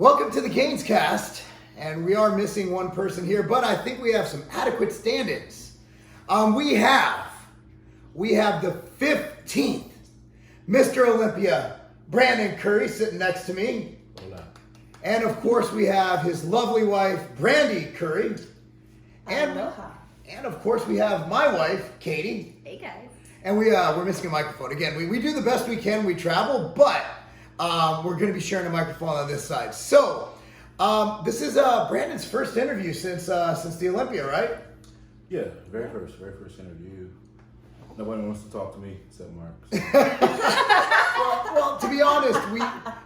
Welcome to the GainzCast, and we are missing one person here, but I think we have some adequate stand-ins. We have the 15th Mr. Olympia, Brandon Curry, sitting next to me. Hola. And of course we have his lovely wife, Brandy Curry. And of course we have my wife, Katie. Hey guys. And we're missing a microphone. Again, we do the best we can, we travel, but we're going to be sharing a microphone on this side. So, this is Brandon's first interview since the Olympia, right? Yeah, very first interview. Nobody wants to talk to me except Mark. Well, to be honest,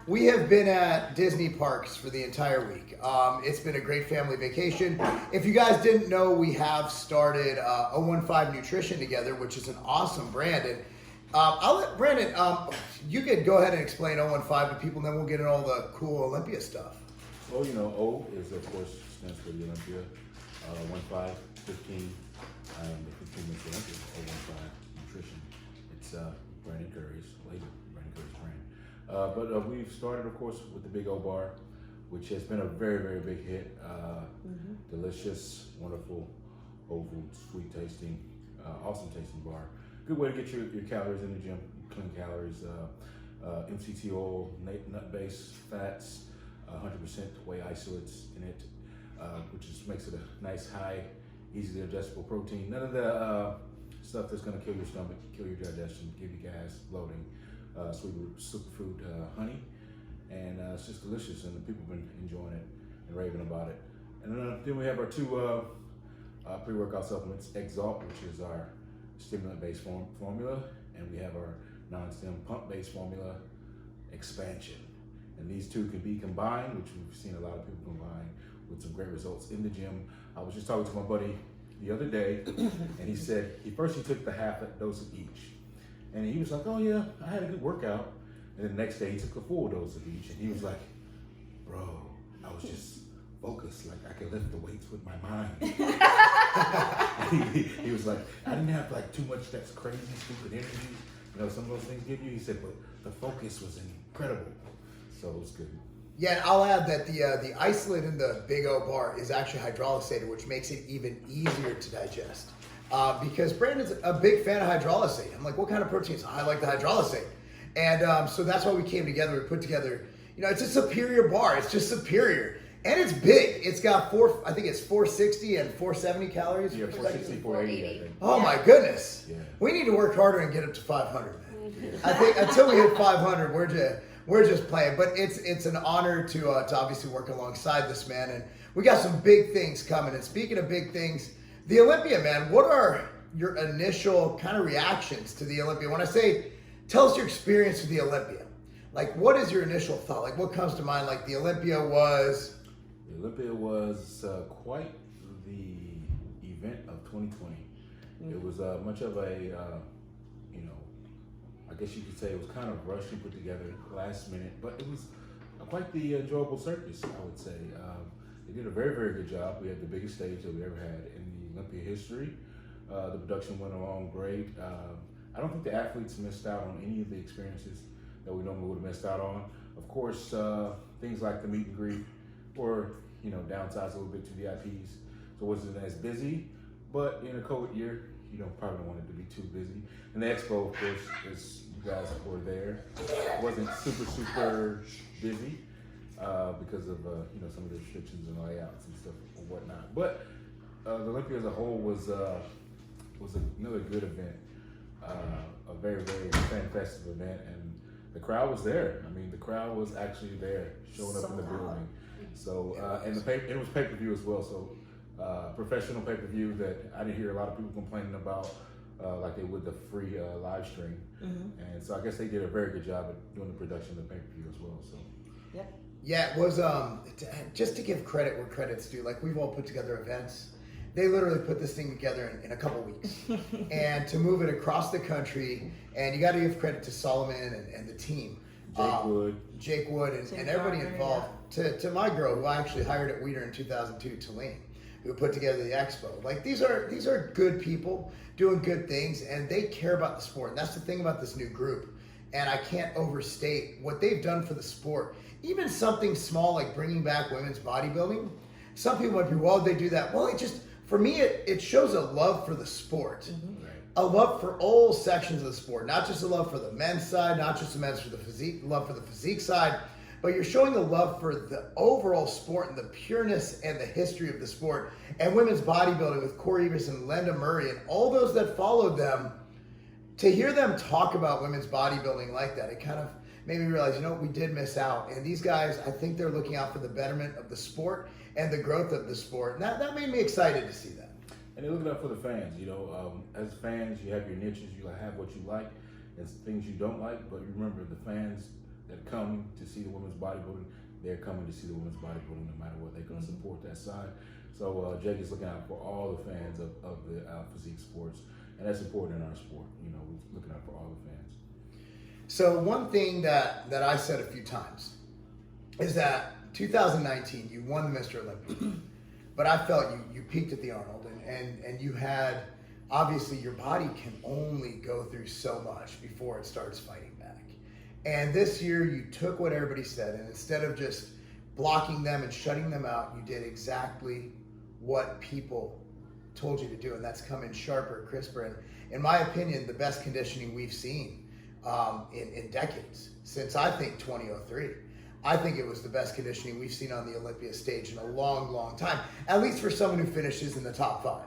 we have been at Disney parks for the entire week. It's been a great family vacation. If you guys didn't know, we have started 015 Nutrition together, which is an awesome brand. And I'll let Brandon, you could go ahead and explain 015 to people, and then we'll get into all the cool Olympia stuff. Well, you know, O is, of course, stands for the Olympia. 15, the 15 Mr. Olympia, 015 Nutrition. It's Brandon Curry's label, Brandon Curry's brand. But we've started, of course, with the Big O Bar, which has been a very, very big hit. Delicious, wonderful, whole food, sweet tasting, awesome tasting bar. Good way to get your calories in the gym, clean calories, MCT oil, nut-based fats, 100% whey isolates in it, which just makes it a nice, high, easily digestible protein. None of the stuff that's going to kill your stomach, kill your digestion, give you gas, bloating, sweet superfood honey, and it's just delicious, and the people have been enjoying it and raving about it. And then we have our two pre-workout supplements, Exalt, which is our stimulant-based formula, and we have our non-stim pump-based formula, Expansion. And these two can be combined, which we've seen a lot of people combine with some great results in the gym. I was just talking to my buddy the other day, and he said he took the half dose of each. And he was like, oh yeah, I had a good workout. And then the next day he took a full dose of each, and he was like, bro, I was just focused, like I could lift the weights with my mind. he was like, I didn't have like too much that's crazy, stupid energy. You know, some of those things give you. He said, but the focus was incredible. So it was good. Yeah, and I'll add that the isolate in the Big O Bar is actually hydrolysated, which makes it even easier to digest. Because Brandon's a big fan of hydrolysate. I'm like, what kind of proteins? I like the hydrolysate. And so that's why we came together. We put together, you know, it's a superior bar. It's just superior. And it's big. It's got 460 and 470 calories. Yeah, 460, 480, I think. Oh my goodness. Yeah. We need to work harder and get up to 500, man. I think until we hit 500, we're just playing. But it's an honor to obviously work alongside this man. And we got some big things coming. And speaking of big things, the Olympia, man, what are your initial kind of reactions to the Olympia? When I say, tell us your experience with the Olympia. Like, what is your initial thought? Like, what comes to mind? Like, the Olympia was... The Olympia was quite the event of 2020. It was much of a, you know, I guess you could say it was kind of rushed and put together last minute, but it was quite the enjoyable circus, I would say. They did a very, very good job. We had the biggest stage that we ever had in the Olympia history. The production went along great. I don't think the athletes missed out on any of the experiences that we normally would have missed out on. Of course, things like the meet and greet or, you know, downsize a little bit to VIPs. So it wasn't as busy, but in a COVID year, you don't probably don't want it to be too busy. And the expo, of course, as you guys were there, wasn't super busy because of, you know, some of the restrictions and layouts and stuff and whatnot. But the Olympia as a whole was another good event, a very, very fan-festive event, and the crowd was there. I mean, the crowd was actually there, showing up in the building. So, and it was pay-per-view as well. So, professional pay-per-view that I didn't hear a lot of people complaining about, like they would the free live stream. And so I guess they did a very good job at doing the production of the pay-per-view as well. So, Yeah, it was, just to give credit where credit's due, like we've all put together events. They literally put this thing together in a couple weeks. And to move it across the country, and you got to give credit to Solomon and the team. Jake Wood, and everybody involved. To my girl, who I actually hired at Weider in 2002, Talene, who put together the expo. Like, these are good people doing good things, and they care about the sport. And that's the thing about this new group. and I can't overstate what they've done for the sport. Even something small like bringing back women's bodybuilding. Some people might be, well, they do that. Well, it just, for me, it shows a love for the sport. A love for all sections of the sport, not just a love for the men's side, not just the men's for the physique, love for the physique side, but you're showing a love for the overall sport and the pureness and the history of the sport. And women's bodybuilding with Corey Evers and Linda Murray and all those that followed them, to hear them talk about women's bodybuilding like that, it kind of made me realize, you know, we did miss out. And these guys, I think they're looking out for the betterment of the sport and the growth of the sport. And that made me excited to see that. And they're looking out for the fans, you know. As fans, you have your niches, you have what you like, there's things you don't like, but remember the fans that come to see the women's bodybuilding, they're coming to see the women's bodybuilding no matter what. They're going to support that side. So Jake is looking out for all the fans of the physique sports, and that's important in our sport. You know, we're looking out for all the fans. So one thing that I said a few times is that 2019, you won the Mr. Olympia, but I felt you peaked at the Arnold, and you had, obviously your body can only go through so much before it starts fighting back. And this year you took what everybody said, and instead of just blocking them and shutting them out, you did exactly what people told you to do, and that's come in sharper, crisper, and in my opinion, the best conditioning we've seen in decades, since I think 2003. I think it was the best conditioning we've seen on the Olympia stage in a long, long time, at least for someone who finishes in the top 5.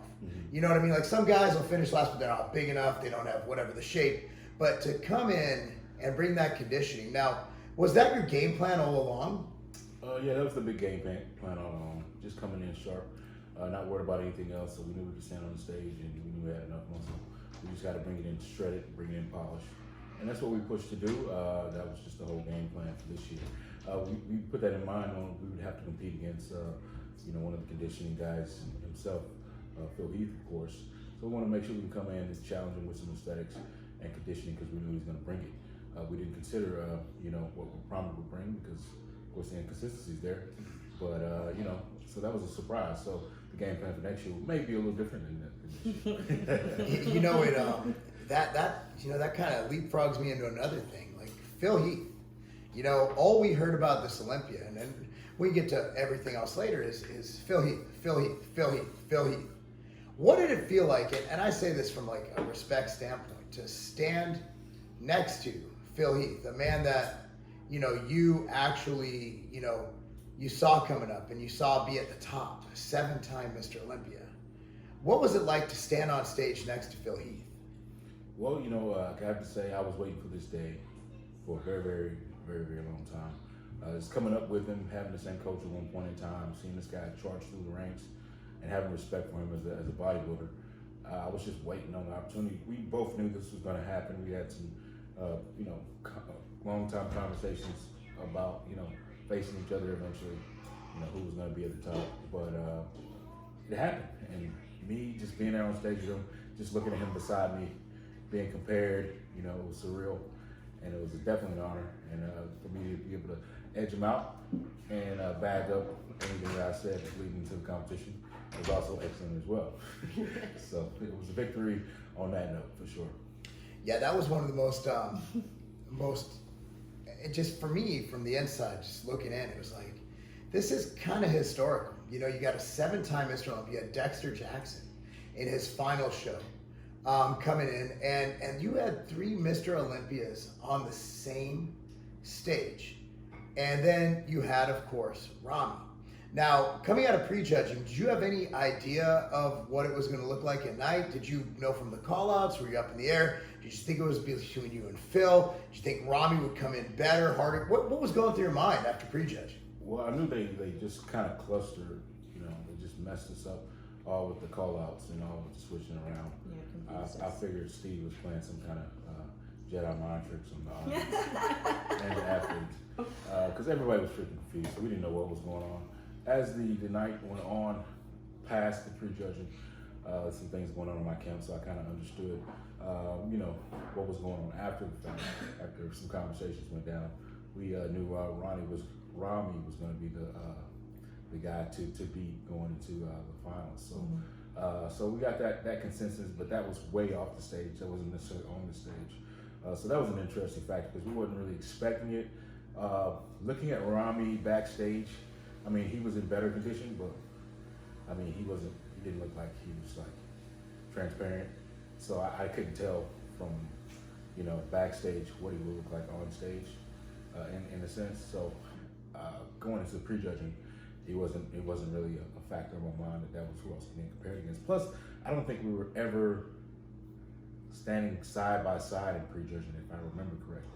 You know what I mean? Like some guys will finish last, but they're not big enough, they don't have whatever the shape. But to come in and bring that conditioning, now, was that your game plan all along? Yeah, that was the big game plan all along. Just coming in sharp, not worried about anything else. So we knew we could stand on the stage, and we knew we had enough muscle. We just got to bring it in shredded, bring it in polished. And that's what we pushed to do. That was just the whole game plan for this year. We put that in mind when we would have to compete against, one of the conditioning guys himself, Phil Heath, of course. So we want to make sure we can come in and challenge him with some aesthetics and conditioning because we knew he was going to bring it. We didn't consider, what Prominent would bring because, of course, the inconsistencies there. But, so that was a surprise. So the game plan for next year may be a little different than that. That kind of leapfrogs me into another thing. Like Phil Heath, all we heard about this Olympia, and then we get to everything else later, is Phil Heath. What did it feel like? And I say this from like a respect standpoint, to stand next to Phil Heath, a man that, you actually, you saw coming up and you saw be at the top, 7-time Mr. Olympia. What was it like to stand on stage next to Phil Heath? Well, I have to say I was waiting for this day for a very, very, very, very long time. Just coming up with him, having the same coach at one point in time, seeing this guy charge through the ranks, and having respect for him as a bodybuilder. I was just waiting on the opportunity. We both knew this was going to happen. We had some, long time conversations about, facing each other eventually, who was going to be at the top. But it happened, and me just being there on stage with him, just looking at him beside me, being compared, it was surreal, and it was definitely an honor. And for me to be able to edge him out and bag up anything that I said leading into the competition was also excellent as well. So it was a victory on that note for sure. Yeah, that was one of the most, just for me from the inside, just looking in, it was like, this is kind of historical. You got a 7-time Mr. Olympia, Dexter Jackson, in his final show. Coming in, and you had 3 Mr. Olympias on the same stage. And then you had, of course, Rami. Now, coming out of prejudging, did you have any idea of what it was going to look like at night? Did you know from the call-outs? Were you up in the air? Did you think it was between you and Phil? Did you think Rami would come in better, harder? What was going through your mind after prejudging? Well, I knew they just kind of clustered, they just messed us up all with the call-outs and all with the switching around. Yeah, I figured Steve was playing some kind of Jedi mind tricks on the audience and the athletes because everybody was freaking confused, so we didn't know what was going on. As the night went on, past the prejudging, some things going on in my camp, so I kind of understood, what was going on after the fact. After some conversations went down, we knew Rami was going to be the guy to beat going into the finals. So, so we got that consensus, but that was way off the stage. That wasn't necessarily on the stage. So that was an interesting factor because we wasn't really expecting it. Looking at Rami backstage, I mean, he was in better condition, but I mean, he didn't look like he was like transparent. So I couldn't tell from, backstage what he would look like on stage, in a sense. So going into the prejudging, it wasn't really a factor in my mind that was who I was being compared against. Plus, I don't think we were ever standing side by side in prejudging, if I remember correctly.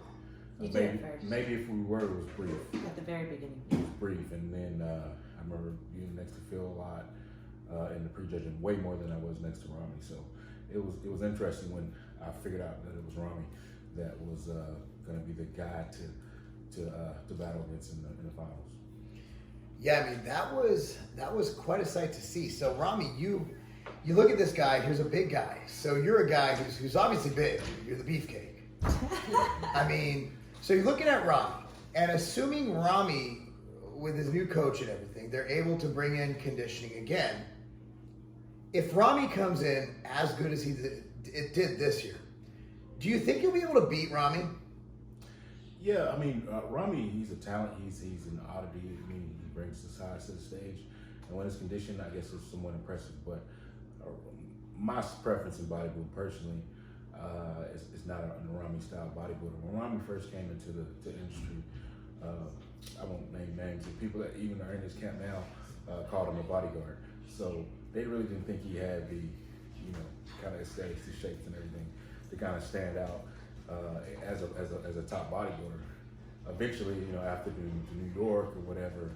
You did at first. Maybe if we were, it was brief. At the very beginning. It was brief, and then I remember being next to Phil a lot in the prejudging, way more than I was next to Rami. So it was interesting when I figured out that it was Rami that was going to be the guy to battle against in the finals. Yeah, I mean that was quite a sight to see. So Rami, you look at this guy. Here's a big guy. So you're a guy who's obviously big. You're the beefcake. I mean, so you're looking at Rami, and assuming Rami, with his new coach and everything, they're able to bring in conditioning again. If Rami comes in as good as it did this year, do you think you'll be able to beat Rami? Yeah, I mean, Rami, he's a talent. He's an oddity. I mean, he brings the size to the stage, and when it's conditioned, I guess it's somewhat impressive. But my preference in bodybuilding, personally, is not a Rami style bodybuilder. When Rami first came into the industry, I won't name names. The people that even are in his camp now called him a bodyguard. So they really didn't think he had the, kind of aesthetics, the shapes, and everything to kind of stand out as a top bodybuilder. Eventually, after the New York or whatever,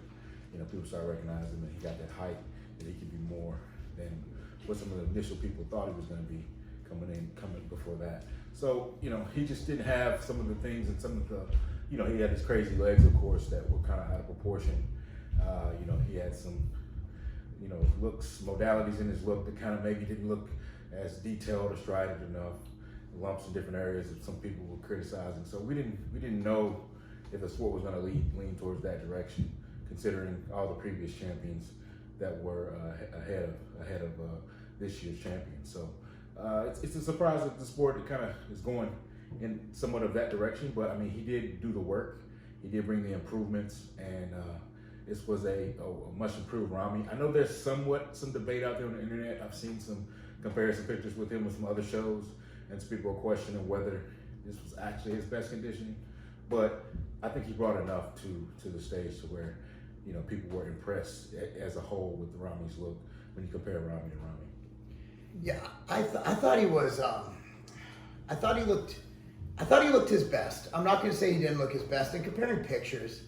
people started recognizing that he got that height, that he could be more than what some of the initial people thought he was going to be coming before that. So, he just didn't have some of the things and some of the, he had his crazy legs, of course, that were kind of out of proportion. He had some, looks, modalities in his look that kind of maybe didn't look as detailed or strident enough. Lumps in different areas that some people were criticizing. So we didn't know if the sport was going to lean towards that direction, considering all the previous champions that were ahead of this year's champion. So it's a surprise that the sport kind of is going in somewhat of that direction. But I mean, he did do the work. He did bring the improvements, and this was a much improved Rami. I know there's some debate out there on the internet. I've seen some comparison pictures with him with some other shows, and some people are questioning whether this was actually his best conditioning. But I think he brought enough to the stage to where, people were impressed as a whole with the Rami's look when you compare Rami to Rami. Yeah, I thought he was. I thought he looked his best. I'm not going to say he didn't look his best. In comparing pictures,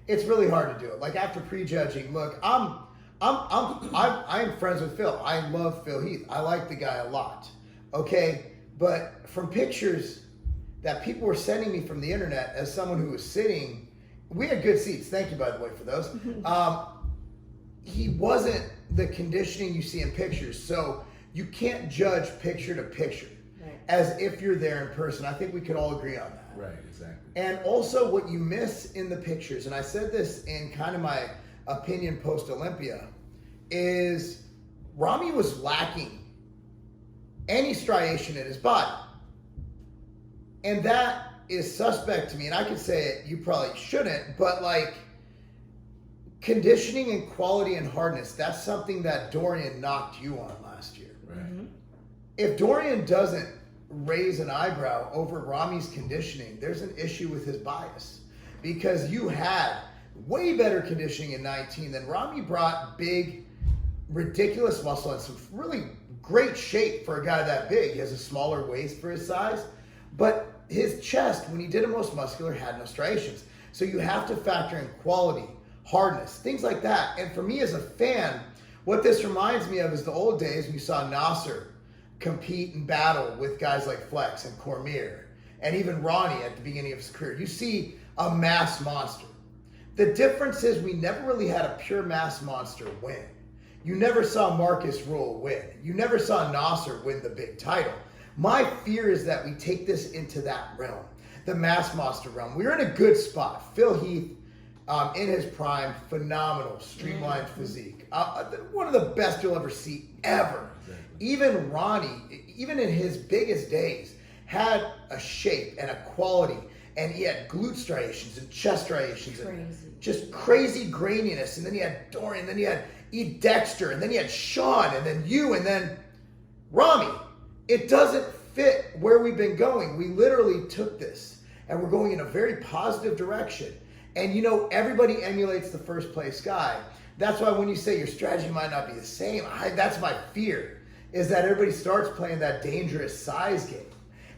it's really hard to do it. Like after prejudging, look, I'm friends with Phil. I love Phil Heath. I like the guy a lot. Okay, but from pictures that people were sending me from the internet, as someone who was sitting, we had good seats. Thank you, by the way, for those. He wasn't the conditioning you see in pictures, so you can't judge picture to picture as if you're there in person. I think we could all agree on that. Right, exactly. And also what you miss in the pictures, and I said this in kind of my opinion post Olympia, is Rami was lacking any striation in his body. And that is suspect to me. And I could say it, you probably shouldn't, but like conditioning and quality and hardness, that's something that Dorian knocked you on last year. Right. Mm-hmm. If Dorian doesn't raise an eyebrow over Rami's conditioning, there's an issue with his bias, because you had way better conditioning in 19 than Rami brought. Big, ridiculous muscle and some really great shape for a guy that big. He has a smaller waist for his size, but his chest, when he did it most muscular, had no striations. So you have to factor in quality, hardness, things like that. And for me as a fan, what this reminds me of is the old days when you saw Nasser compete and battle with guys like Flex and Cormier, and even Ronnie at the beginning of his career. You see a mass monster. The difference is we never really had a pure mass monster win. You never saw Marcus Rule win. You never saw Nasser win the big title. My fear is that we take this into that realm, the mass monster realm. We're in a good spot. Phil Heath, in his prime, phenomenal, streamlined physique. One of the best you'll ever see, ever. Exactly. Even Ronnie, even in his biggest days, had a shape and a quality, and he had glute striations and chest striations and just crazy graininess. And then you had Dorian, then you had E. Dexter, and then you had Sean, and then you, and then Rami. It doesn't fit where we've been going. We literally took this and we're going in a very positive direction. And you know, everybody emulates the first place guy. That's why when you say your strategy might not be the same, that's my fear, is that everybody starts playing that dangerous size game.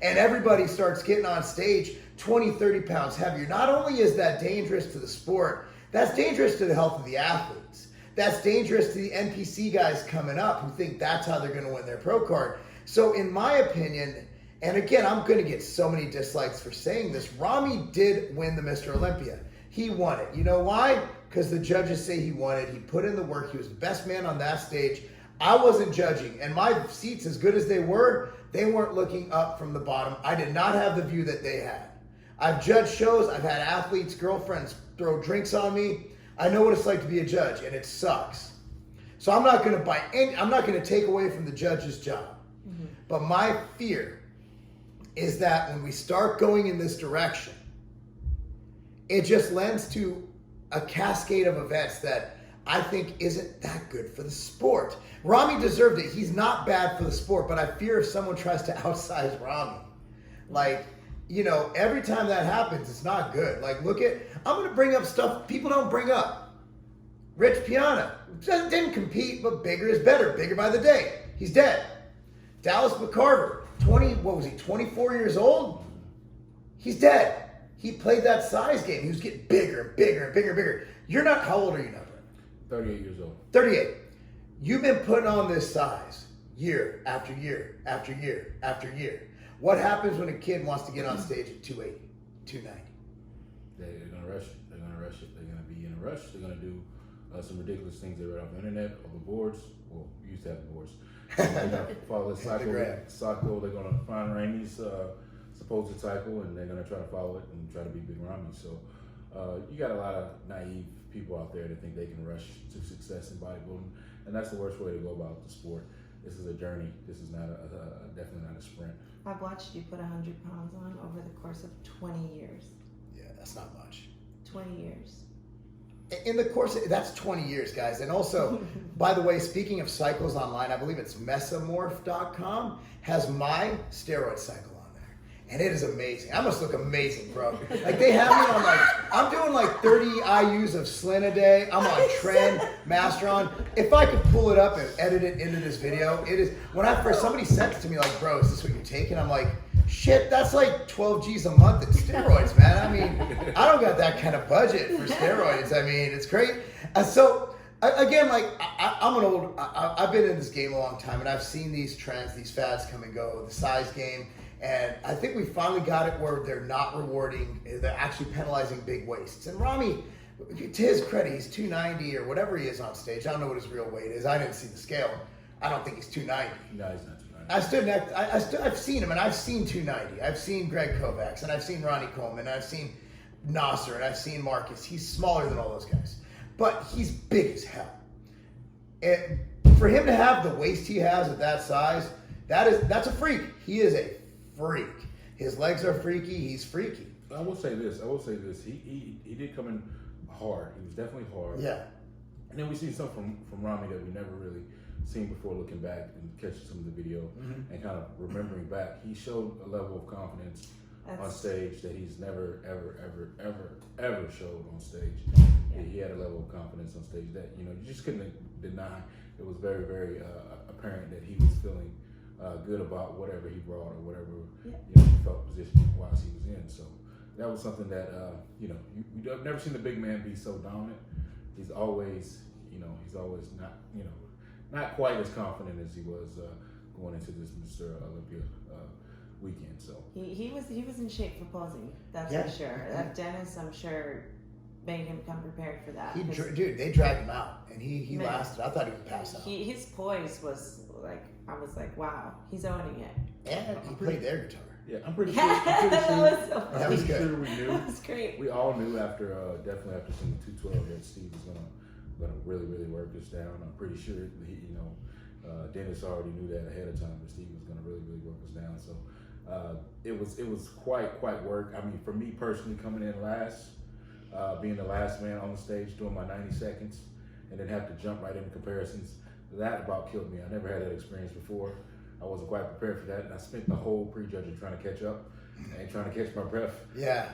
And everybody starts getting on stage 20, 30 pounds heavier. Not only is that dangerous to the sport, that's dangerous to the health of the athletes. That's dangerous to the NPC guys coming up who think that's how they're going to win their pro card. So in my opinion, and again, I'm going to get so many dislikes for saying this, Rami did win the Mr. Olympia. He won it. You know why? Because the judges say he won it. He put in the work. He was the best man on that stage. I wasn't judging. And my seats, as good as they weren't looking up from the bottom. I did not have the view that they had. I've judged shows. I've had athletes, girlfriends throw drinks on me. I know what it's like to be a judge, and it sucks. So I'm not going to I'm not going to take away from the judge's job. Mm-hmm. But my fear is that when we start going in this direction, it just lends to a cascade of events that I think isn't that good for the sport. Rami deserved it. He's not bad for the sport, but I fear if someone tries to outsize Rami. Like, you know, every time that happens, it's not good. Like, I'm going to bring up stuff people don't bring up. Rich Piana didn't compete, but bigger is better. Bigger by the day. He's dead. Dallas McCarver, 24 years old? He's dead. He played that size game. He was getting bigger and bigger and bigger and bigger. You're not, how old are you now, bro? 38 years old. 38. You've been putting on this size year after year after year after year. What happens when a kid wants to get on stage at 280, 290? They're going to rush it. They're going to rush it. They're going to be in a rush. They're going to do some ridiculous things they read off the internet or the boards. Well, we used to have the boards. They're going to follow the cycle. They're going to find Rainey's supposed cycle, and they're going to try to follow it and try to be Big Rami. So you got a lot of naive people out there that think they can rush to success in bodybuilding, and that's the worst way to go about the sport. This is a journey. This is not definitely not a sprint. I've watched you put 100 pounds on over the course of 20 years. Yeah, that's not much. 20 years. In the course, that's 20 years, guys. And also, by the way, speaking of cycles online, I believe it's mesomorph.com has my steroid cycle on there. And it is amazing. I must look amazing, bro. Like, they have me on, I'm doing 30 IUs of Slin a day. I'm on Tren, Masteron. If I could pull it up and edit it into this video, it is, somebody sent it to me like, bro, is this what you're taking? I'm like, shit, that's like 12 G's a month in steroids, man. I mean, I don't got that kind of budget for steroids. I mean, it's great. So, again, I've been in this game a long time, and I've seen these trends, these fads come and go, the size game, and I think we finally got it where they're not rewarding, they're actually penalizing big waists. And Rami, to his credit, he's 290 or whatever he is on stage. I don't know what his real weight is. I didn't see the scale. I don't think he's 290. No, he's not 290. I've seen him, and I've seen 290. I've seen Greg Kovacs, and I've seen Ronnie Coleman, and I've seen Nasser, and I've seen Marcus. He's smaller than all those guys, but he's big as hell. And for him to have the waist he has at that size, that's a freak. He is a freak. His legs are freaky. He's freaky. I will say this. He did come in hard. He was definitely hard. Yeah. And then we see something from Rami that we never really seen before, looking back and catching some of the video and kind of remembering back. He showed a level of confidence on stage that he's never, ever showed on stage. Yeah. He had a level of confidence on stage that, you just couldn't deny. It was very, very apparent that he was feeling good about whatever he brought or whatever he felt position-wise he was in. So that was something that, you've never seen the big man be so dominant. He's always not quite as confident as he was going into this Mr. Olympia weekend. So he was in shape for posing. That's for sure. That Dennis, I'm sure, made him come prepared for that. Dude, they dragged him out, and he lasted. I thought he would pass out. His poise was like, I was like, wow, he's owning it. And he played their guitar. Yeah, I'm pretty sure. That was good. Sure we knew. That was great. We all knew definitely after seeing 212 that Steve was gonna really, really work us down. I'm pretty sure Dennis already knew that ahead of time, that Steve was gonna really, really work us down. So It was quite work. I mean, for me personally, coming in last, being the last man on the stage doing my 90 seconds, and then have to jump right into comparisons, that about killed me. I never had that experience before. I wasn't quite prepared for that, and I spent the whole prejudging trying to catch up and trying to catch my breath. Yeah.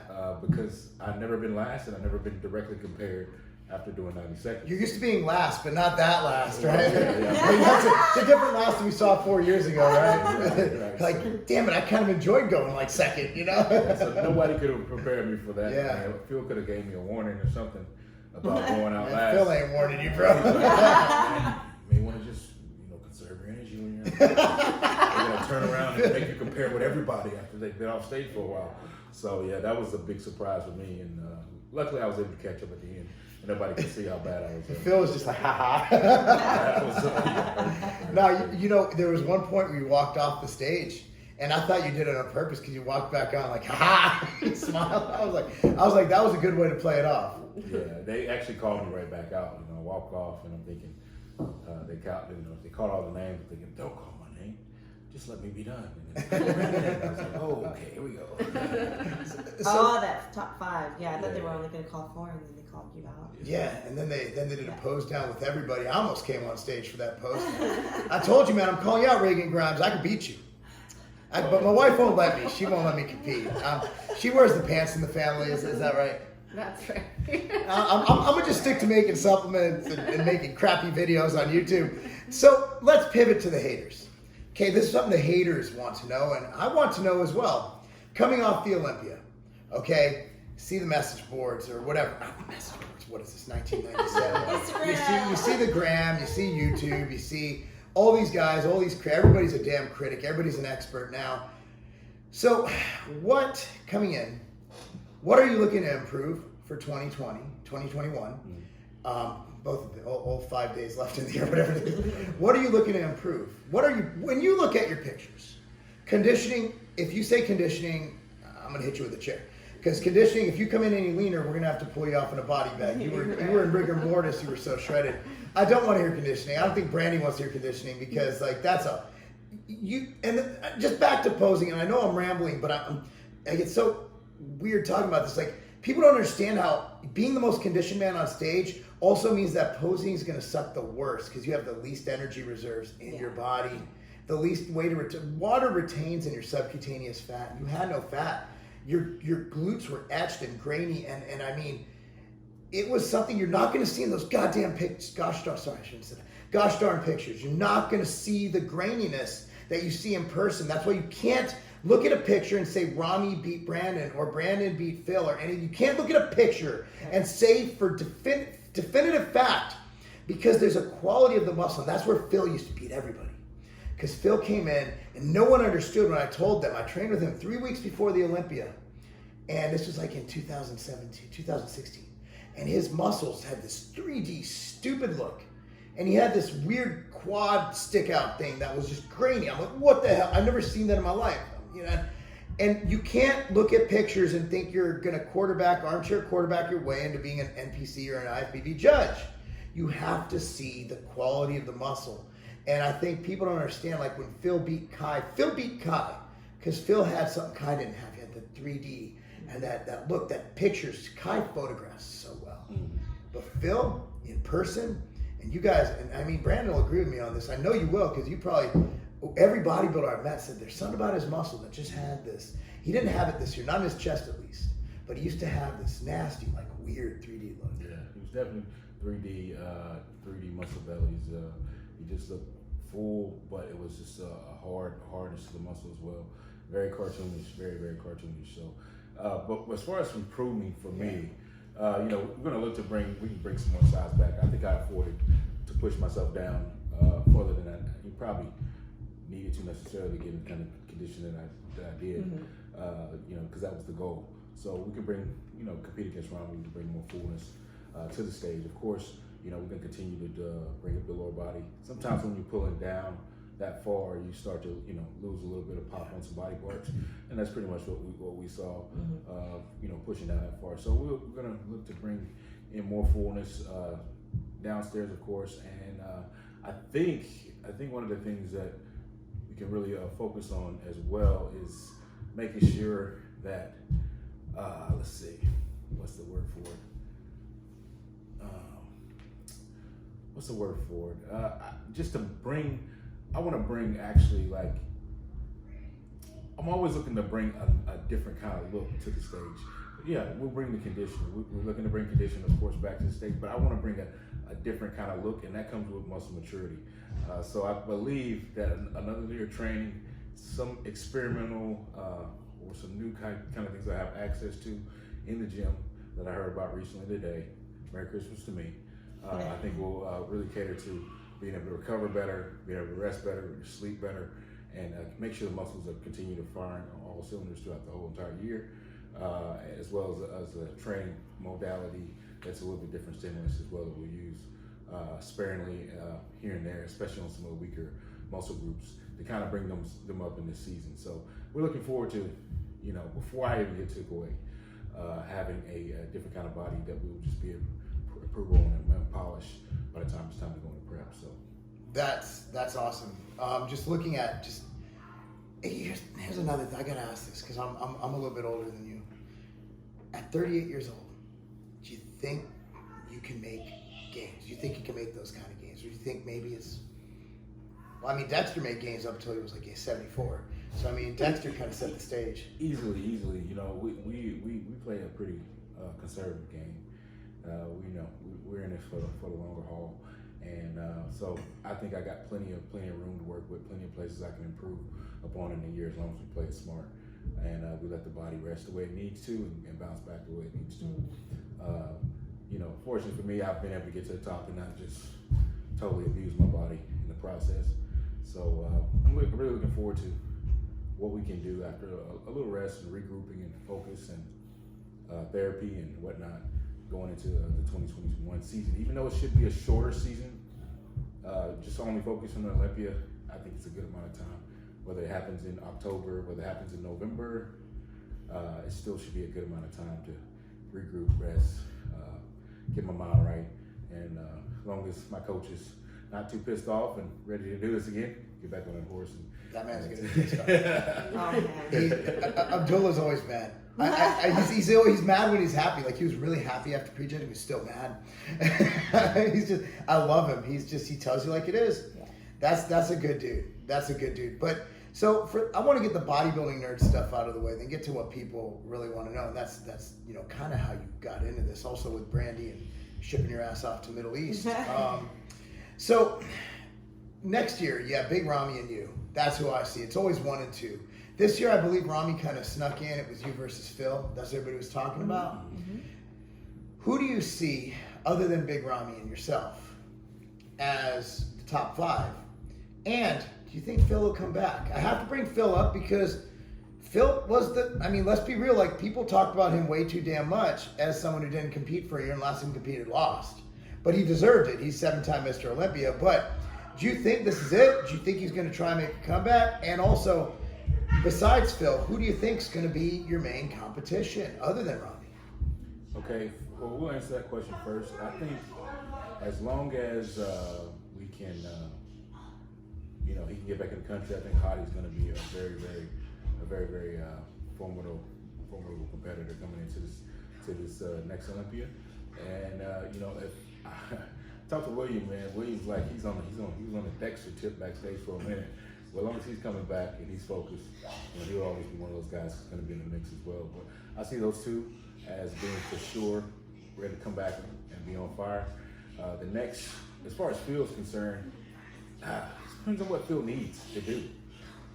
Because I've never been last, and I've never been directly compared after doing 90 seconds. You're used to being last, but not that last, right? Yeah. I mean, that's a different last than we saw 4 years ago, right? Right. Like, damn it, I kind of enjoyed going like second, you know? Yeah, so nobody could have prepared me for that. Yeah. Man. Phil could have gave me a warning or something about going out Man, last. Phil ain't warning you, bro. You may want to just, conserve your energy when you're going to turn around and make you compare with everybody after they've been off stage for a while. So yeah, that was a big surprise for me, and luckily I was able to catch up at the end, and nobody could see how bad I was. Phil was just like, ha ha. No, there was one point where you walked off the stage, and I thought you did it on purpose because you walked back on like, ha ha, you smiled. I was like, that was a good way to play it off. Yeah, they actually called me right back out. I walked off, and I'm thinking, they called all the names. I'm thinking, don't call my name, just let me be done. And then I was like, oh, okay, here we go. That top 5. Yeah, I thought they were only going to call 4, and then they called you out. Yeah, and then they did a pose down with everybody. I almost came on stage for that pose. I told you, man, I'm calling you out, Reagan Grimes. I could beat you. But my wife won't let me. She won't let me compete. She wears the pants in the family. Is that right? That's right. I'm gonna just stick to making supplements and making crappy videos on YouTube. So let's pivot to the haters. Okay, this is something the haters want to know, and I want to know as well. Coming off the Olympia, okay, see the message boards or whatever. Not the message boards. What is this? 1997. You see the gram. You see YouTube. You see all these guys. Everybody's a damn critic. Everybody's an expert now. So, coming in? What are you looking to improve for 2020, 2021? Both of the all 5 days left in the year, whatever it is. What are you looking to improve? When you look at your pictures, conditioning, if you say conditioning, I'm going to hit you with a chair. Because conditioning, if you come in any leaner, we're going to have to pull you off in a body bag. You were in rigor mortis, you were so shredded. I don't want to hear conditioning. I don't think Brandy wants to hear conditioning because just back to posing, and I know I'm rambling, but I get so weird talking about this. Like, people don't understand how being the most conditioned man on stage also means that posing is going to suck the worst because you have the least energy reserves in your body, the least way to retain. Water retains in your subcutaneous fat. You had no fat. Your glutes were etched and grainy, and I mean, it was something you're not going to see in those goddamn pictures. Gosh darn pictures. You're not going to see the graininess that you see in person. That's why you can't look at a picture and say Rami beat Brandon or Brandon beat Phil or anything. You can't look at a picture and say for definitive fact, because there's a quality of the muscle. That's where Phil used to beat everybody. Because Phil came in and no one understood when I told them. I trained with him 3 weeks before the Olympia. And this was like in 2017, 2016. And his muscles had this 3D stupid look. And he had this weird quad stick out thing that was just grainy. I'm like, what the hell? I've never seen that in my life. And you can't look at pictures and think you're going to armchair quarterback your way into being an NPC or an IFBB judge. You have to see the quality of the muscle. And I think people don't understand, like when Phil beat Kai because Phil had something Kai didn't have. He had the 3D and that look, that pictures, Kai photographs so well. But Phil, in person, and you guys, and I mean, Brandon will agree with me on this. I know you will, because every bodybuilder I've met said there's something about his muscle that just had this. He didn't have it this year, not in his chest at least, but he used to have this nasty, like weird 3D look. Yeah, he was definitely 3D muscle bellies. He just looked full, but it was just a hardness to the muscle as well. Very cartoonish, very, very cartoonish. So, but as far as improving for me, we're going to look to bring some more size back. I think I afforded to push myself down further than you probably needed to necessarily, given the kind of condition that I did, because that was the goal. So we can bring, compete against Rami, we can bring more fullness to the stage. Of course, we're going to continue to bring up the lower body. Sometimes when you're pulling down that far, you start to, lose a little bit of pop on some body parts, and that's pretty much what we saw, pushing down that far. So we're going to look to bring in more fullness downstairs, of course, and I think one of the things that we can really focus on as well is making sure that, let's see, what's the word for it? What's the word for it? I want to bring actually like, I'm always looking to bring a different kind of look to the stage. Yeah, we'll bring the conditioning. We're looking to bring conditioning, of course, back to the stage, but I want to bring a different kind of look, and that comes with muscle maturity. So I believe that another year of training, some experimental or some new kind of things I have access to in the gym that I heard about recently today. Merry Christmas to me. I think will really cater to being able to recover better, being able to rest better, sleep better, and make sure the muscles are continue to fire on all cylinders throughout the whole entire year, as well as a training modality that's a little bit different stimulus as well that we'll use sparingly here and there, especially on some of the weaker muscle groups to kind of bring them up in this season. So we're looking forward to, before I even get to Kuwait, having a different kind of body that we will just be able to improve on and polish by the time it's time to go into prep. So that's awesome. Just looking at here's another thing. I gotta ask this because I'm a little bit older than you. At 38 years old, do you think you can make gains? Do you think you can make those kind of gains, or do you think maybe it's? Well, I mean, Dexter made gains up until he was like 74. So I mean, Dexter kind of set the stage. Easily. We play a pretty conservative game. We're in it for the longer haul, and so I think I got plenty of room to work with, plenty of places I can improve upon in the year as long as we play it smart, and we let the body rest the way it needs to and bounce back the way it needs to. Fortunately for me, I've been able to get to the top and not just totally abuse my body in the process. So I'm really looking forward to what we can do after a little rest and regrouping and focus and therapy and whatnot, going into the 2021 season. Even though it should be a shorter season, just only focusing on Olympia, I think it's a good amount of time. Whether it happens in October, whether it happens in November, it still should be a good amount of time to regroup, rest, get my mind right. And as long as my coach is not too pissed off and ready to do this again, get back on that horse. And that man's gonna be pissed off. Abdullah's always mad. He's mad when he's happy. Like he was really happy after pre-jet, he was still mad. I love him. He tells you like it is. Yeah. That's a good dude. But so I want to get the bodybuilding nerd stuff out of the way, then get to what people really want to know. And that's kind of how you got into this, also with Brandy and shipping your ass off to Middle East. So next year, Big Ramy and you. That's who I see. It's always 1 and 2. This year, I believe Ramy kind of snuck in. It was you versus Phil. That's what everybody was talking about. Mm-hmm. Who do you see, other than Big Ramy and yourself, as the top 5? And do you think Phil will come back? I have to bring Phil up because Phil was let's be real, like people talked about him way too damn much as someone who didn't compete for a year and last time competed lost. But he deserved it. He's 7-time Mr. Olympia. But do you think this is it? Do you think he's going to try and make a comeback? And also, besides Phil, who do you think is going to be your main competition other than Ramy? Okay, well, we'll answer that question first. I think as long as we can, he can get back in the country, I think Hadi's going to be a very, very formidable competitor coming into this next Olympia. And if I talk to William, man, William's like he was on the Dexter tip backstage for a minute. Well, as long as he's coming back and he's focused, he'll always be one of those guys who's going to be in the mix as well. But I see those two as being for sure ready to come back and be on fire. The next, as far as Phil's concerned, it depends on what Phil needs to do.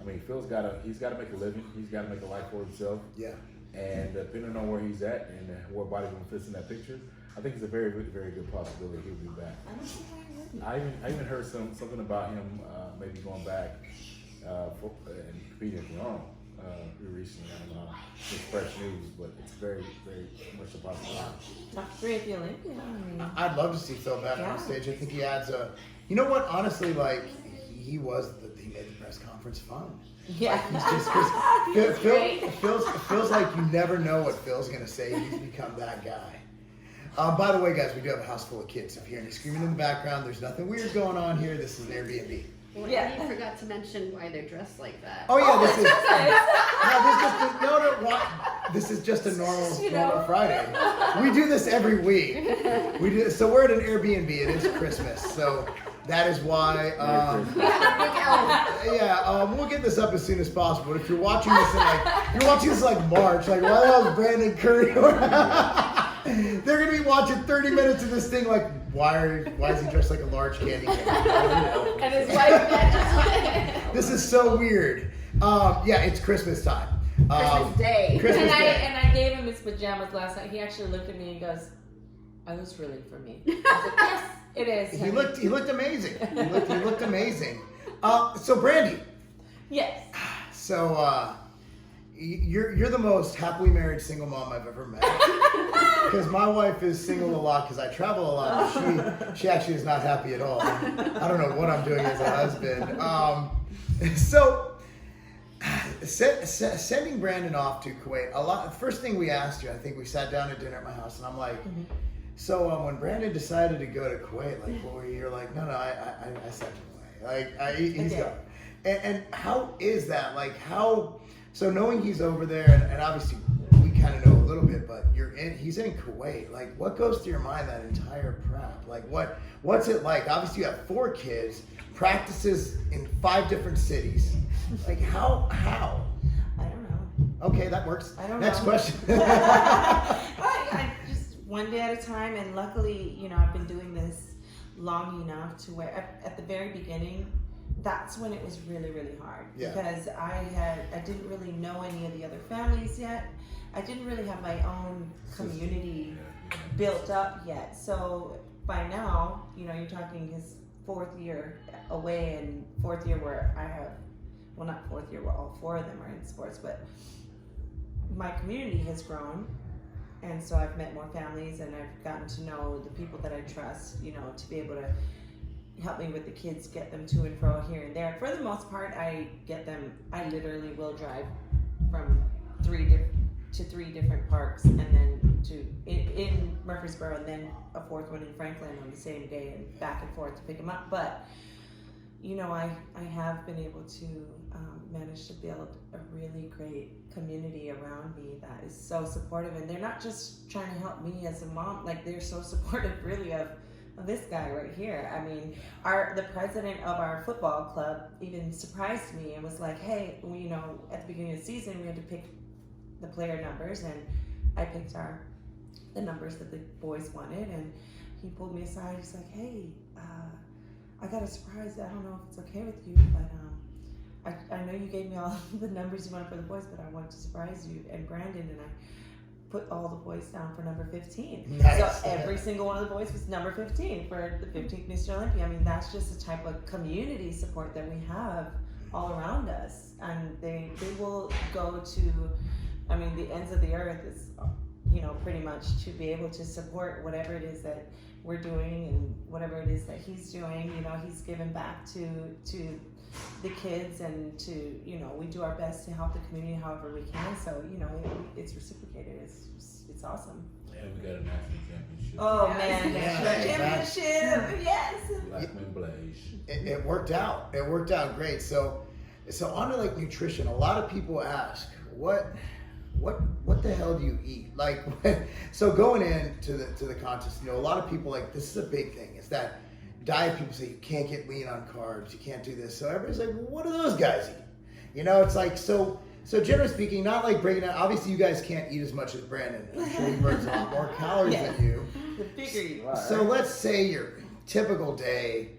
I mean, he's got to make a living. He's got to make a life for himself. Yeah. And depending on where he's at and what bodybuilding fits in that picture, I think it's a very, very good possibility he'll be back. I even heard something about him maybe going back and competing at the Arnold recently. I don't know, it's fresh news, but it's very, very much a possibility. Top 3 at the Olympia. I'd love to see Phil back on stage. I think he adds a. You know what? Honestly, like he made the press conference fun. Yeah. Like, he's just because feels like you never know what Phil's gonna say. He's become that guy. By the way, guys, we do have a house full of kids. If you hear any screaming in the background, there's nothing weird going on here. This is an Airbnb. Well, Yeah. and you forgot to mention why they're dressed like that. Oh yeah, this is just a normal, You normal know. Friday. We do this every week. We do so we're at an Airbnb. It is Christmas, so that is why. We'll get this up as soon as possible. But if you're watching this in March, like why the hell is Brandon Curry? They're gonna be watching 30 minutes of this thing like, why is he dressed like a large candy cane? And his wife matches. This is so weird. It's Christmas time. Christmas Day. Christmas Day. And I gave him his pajamas last night. He actually looked at me and goes, "Are those really for me?" I was like, "Yes, it is." He looked amazing. He looked amazing. So Brandy. Yes. So you're the most happily married single mom I've ever met. Because my wife is single a lot because I travel a lot. But she actually is not happy at all. I don't know what I'm doing as a husband. Sending Brandon off to Kuwait. The first thing we asked you, I think we sat down at dinner at my house, and I'm like, so when Brandon decided to go to Kuwait, like, you're like, no, I sent him away. Like, he's gone. And how is that? Like, how? So knowing he's over there, and obviously we kind of know a little bit, but he's in Kuwait. Like, what goes through your mind that entire prep? Like, what's it like? Obviously, you have 4 kids, practices in 5 different cities. Like, how? I don't know. Okay, that works. I don't Next know. question. I just one day at a time, and luckily, I've been doing this long enough to where at the very beginning, that's when it was really, really hard. Yeah. Because I didn't really know any of the other families yet. I didn't really have my own community built up yet. So by now, you're talking his 4th year away, and 4th year where I have, well, not 4th year where all 4 of them are in sports, but my community has grown. And so I've met more families, and I've gotten to know the people that I trust, to be able to help me with the kids, get them to and fro here and there. For the most part, I literally will drive from 3 to 3 different parks, and then in Murfreesboro, and then a 4th one in Franklin on the same day, and back and forth to pick them up. But I have been able to manage to build a really great community around me that is so supportive, and they're not just trying to help me as a mom, like they're so supportive really of this guy right here. I mean, the president of our football club even surprised me and was like, "Hey, at the beginning of the season, we had to pick the player numbers, and I picked the numbers that the boys wanted." And he pulled me aside. He's like, "Hey, I got a surprise. I don't know if it's okay with you, but I know you gave me all the numbers you wanted for the boys, but I wanted to surprise you and Brandon, and I put all the boys down for number 15. Nice. So every single one of the boys was number 15 for the 15th Mr. Olympia. I mean, that's just the type of community support that we have all around us. And they will go to, the ends of the earth is, pretty much to be able to support whatever it is that we're doing and whatever it is that he's doing. He's given back to the kids, and to, we do our best to help the community however we can. So, it's reciprocated. It's awesome. And we got a national championship. Oh Yes. man, Yeah. championship, yes. Black men blaze. It worked out. It worked out great. So on to like nutrition. A lot of people ask, what the hell do you eat? Like, so going into the contest, a lot of people, like, this is a big thing. Is that diet people say you can't get lean on carbs, you can't do this. So everybody's like, well, what do those guys eat? It's like, so generally speaking, not like breaking down, obviously you guys can't eat as much as Brandon. I'm sure he burns a lot more calories than you. The bigger you are. So let's say your typical day,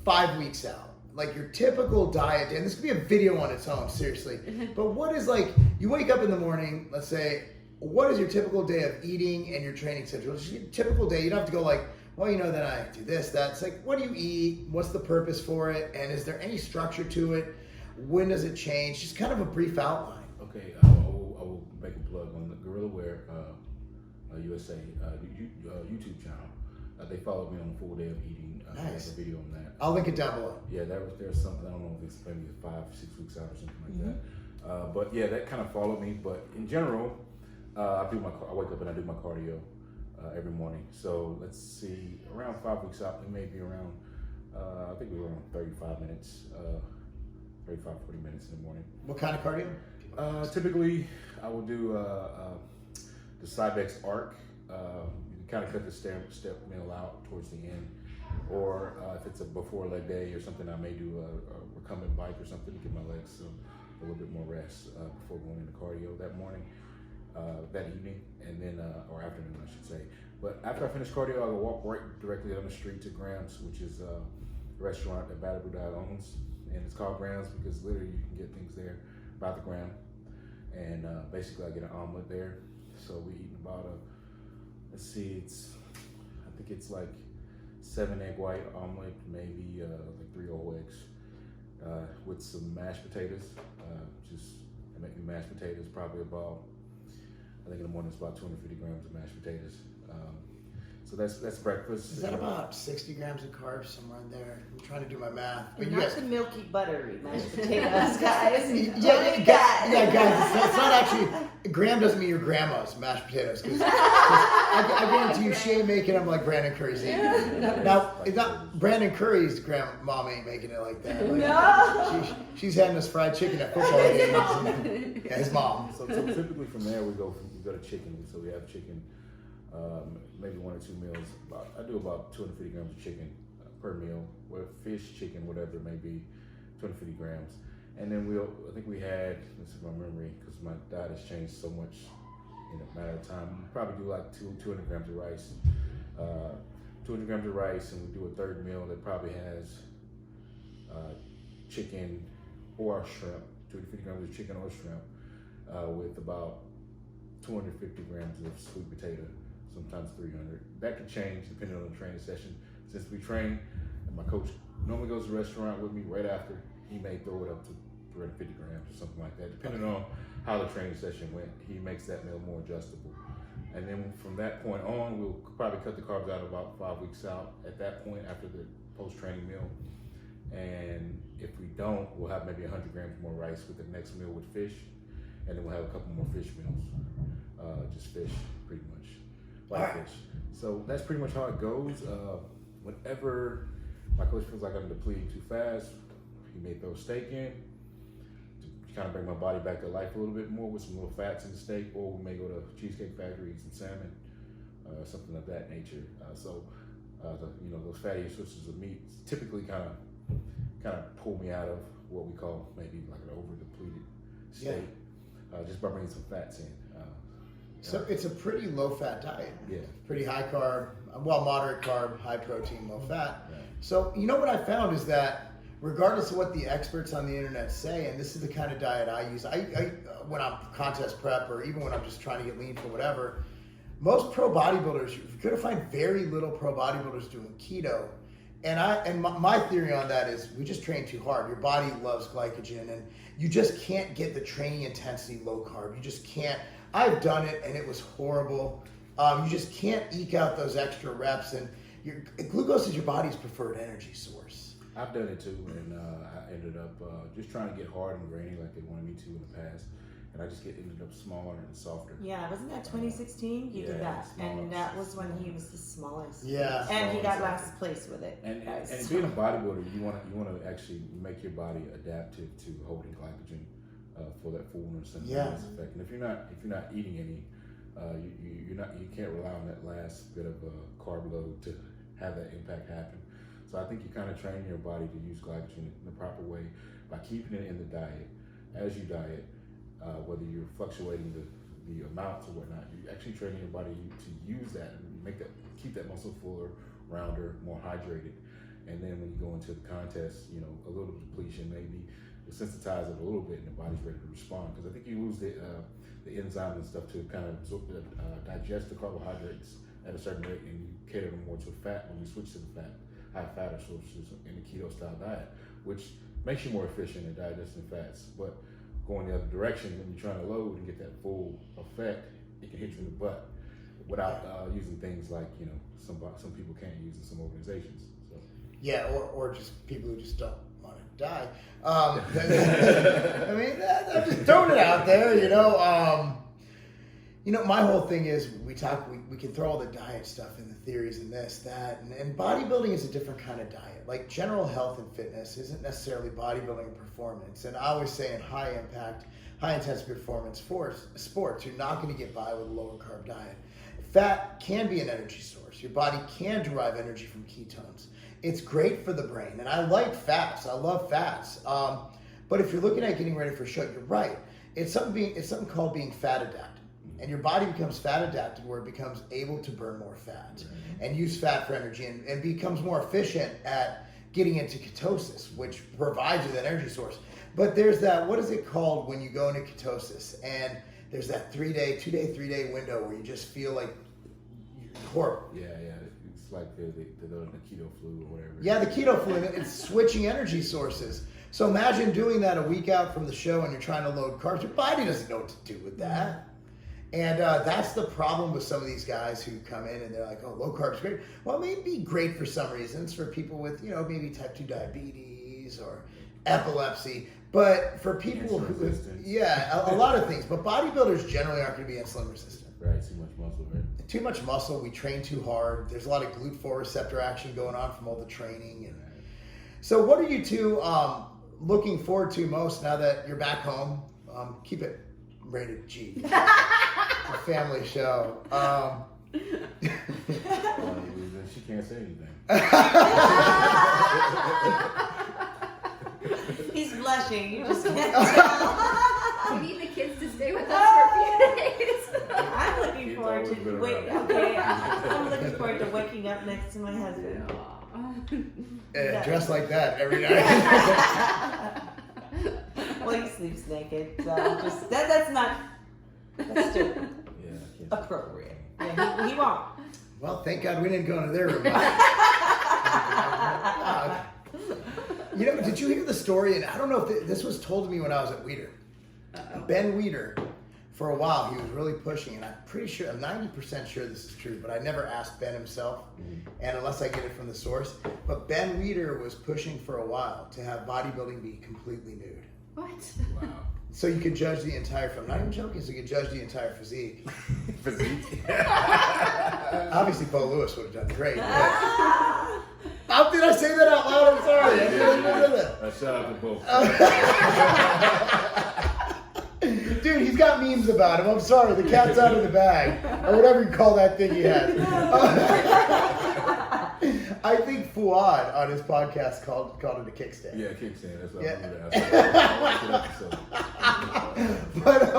5 weeks out. Like your typical diet day, and this could be a video on its own, seriously. But what is, like, you wake up in the morning, let's say, what is your typical day of eating and your training schedule? Just your typical day. You don't have to go like, well, then I do this, that. It's like, what do you eat? What's the purpose for it? And is there any structure to it? When does it change? Just kind of a brief outline. Okay, I will make a plug on the Gorilla Wear USA YouTube channel. They followed me on a full day of eating. Nice. I have a video on that. I'll link it down below. Yeah, there's something, I don't know if it's maybe 5-6 weeks out or something like that. But yeah, that kind of followed me. But in general, I wake up and I do my cardio every morning. So let's see, around 5 week out, it may be around I think we were on 35 minutes, 40 minutes in the morning. What kind of cardio? Typically, I will do the Cybex arc. You can kind of cut the step meal out towards the end. Or if it's a before leg day or something, I may do a recumbent bike or something to give my legs a little bit more rest before going into cardio that morning, that evening, and then or afternoon, I should say. But after I finish cardio, I will walk right directly down the street to Grams, which is a restaurant that Battle Dad owns, and it's called Grams because literally you can get things there by the gram. And basically, I get an omelet there. So we eat about I think it's like 7 egg white omelet, maybe like 3 whole eggs, with some mashed potatoes. I make me mashed potatoes, probably about, I think in the morning it's about 250 grams of mashed potatoes. So that's breakfast. Is that about 60 grams of carbs, somewhere in there? I'm trying to do my math. But Not the milky buttery mashed potatoes, guys. yeah, guys, it's not actually, gram doesn't mean your grandma's mashed potatoes. Cause I guarantee you she ain't making them like Brandon Curry's eating. Now, it's not Brandon Curry's grandmom ain't making it like that. Like, No. She's having us fried chicken at football games. Yeah, his mom. So typically from there we go to chicken. So we have chicken, maybe 1 or 2 meals. I do about 250 grams of chicken per meal, or fish, chicken, whatever it may be, 250 grams. And then I think we had, this is my memory, because my diet has changed so much in a matter of time. We probably do like 200 grams of rice. 200 grams of rice, and we do a third meal that probably has chicken or shrimp, 250 grams of chicken or shrimp, with about 250 grams of sweet potato, sometimes 300. That could change depending on the training session. Since we train, and my coach normally goes to the restaurant with me right after, he may throw it up to 350 grams or something like that. Depending on how the training session went, he makes that meal more adjustable. And then from that point on, we'll probably cut the carbs out about 5 weeks out at that point after the post-training meal. And if we don't, we'll have maybe 100 grams more rice with the next meal with fish. And then we'll have a couple more fish meals. Just fish, pretty much. White fish. So that's pretty much how it goes. Whenever my coach feels like I'm depleting too fast, he may throw steak in to kind of bring my body back to life a little bit more with some little fats in the steak, or we may go to Cheesecake Factory, eat some salmon, something of that nature. Those fatty sources of meat typically kind of pull me out of what we call maybe like an over depleted state, just by bringing some fats in. So it's a pretty low fat diet. Yeah. Pretty high carb, moderate carb, high protein, low fat. Right. So you know what I found is that regardless of what the experts on the internet say, and this is the kind of diet I use, I when I'm contest prep or even when I'm just trying to get lean for whatever, most pro bodybuilders, you're gonna find very little pro bodybuilders doing keto. And my theory on that is we just train too hard. Your body loves glycogen, and you just can't get the training intensity low carb. You just can't. I've done it, and it was horrible. You just can't eke out those extra reps, and glucose is your body's preferred energy source. I've done it too, and I ended up just trying to get hard and grainy like they wanted me to in the past, and I just ended up smaller and softer. Yeah, wasn't that 2016? You did that, and that was when he was the smallest. Yeah, and he got last place with it. And being a bodybuilder, you want to actually make your body adaptive to holding glycogen for that fullness and fullness effect. And if you're not eating any, you can't rely on that last bit of carb load to have that impact happen. So I think you kind of train your body to use glycogen in the proper way by keeping it in the diet. As you diet, whether you're fluctuating the amounts or whatnot, you're actually training your body to use that and keep that muscle fuller, rounder, more hydrated. And then when you go into the contest, a little depletion maybe will sensitize it a little bit, and the body's ready to respond. Because I think you lose the enzymes and stuff to kind of digest the carbohydrates at a certain rate, and you cater them more to fat when you switch to the high fat sources in the keto style diet, which makes you more efficient at digesting fats. But going the other direction, when you're trying to load and get that full effect, it can hit you in the butt without using things like some people can't use in some organizations. So. Yeah, or just people who just don't want to die. I mean, I'm just throwing it out there, My whole thing is we can throw all the diet stuff and the theories and this, that, and bodybuilding is a different kind of diet. Like general health and fitness isn't necessarily bodybuilding and performance. And I always say in high impact, high intensity performance sports, you're not going to get by with a lower carb diet. Fat can be an energy source. Your body can derive energy from ketones. It's great for the brain. And I like fats. I love fats. But if you're looking at getting ready for a show, you're right. It's something called being fat adapted. And your body becomes fat adapted where it becomes able to burn more fat and use fat for energy and becomes more efficient at getting into ketosis, which provides you that energy source. But there's that, what is it called when you go into ketosis? And there's that 3 day window where you just feel like you're horrible. Yeah. It's like the keto flu or whatever. Yeah, the keto flu, it's switching energy sources. So imagine doing that a week out from the show and you're trying to load carbs. Your body doesn't know what to do with that. And that's the problem with some of these guys who come in and they're like, oh, low carb's great. Well, it may be great for some reasons for people with, maybe type 2 diabetes or epilepsy. But for people who, a lot of things. But bodybuilders generally aren't going to be insulin resistant. Right, too much muscle, right? Too much muscle. We train too hard. There's a lot of GLUT4 receptor action going on from all the training. And so what are you two looking forward to most now that you're back home? Keep it rated G. It's a family show. She can't say anything. He's blushing. You just can't tell. We need the kids to stay with us for a few days. I'm looking forward to I'm looking forward to waking up next to my husband. Dressed like that every night. Well, he sleeps naked, so that's still appropriate. Yeah, he won't. Well, thank God we didn't go into their room. Did you hear the story? And I don't know if this was told to me when I was at Weider. Ben Weider, for a while, he was really pushing, and I'm 90% sure this is true, but I never asked Ben himself, and unless I get it from the source. But Ben Weider was pushing for a while to have bodybuilding be completely nude. What? Wow. So you could judge the entire, I'm not even joking, so you could judge the entire physique. Physique? Obviously, Bo Lewis would have done great. How did I say that out loud? I'm sorry. I didn't know that. Shout out to Bo. Dude, he's got memes about him. I'm sorry. The cat's out of the bag. Or whatever you call that thing he has. I think Fuad on his podcast called it a kickstand. Yeah, kickstand. That's what But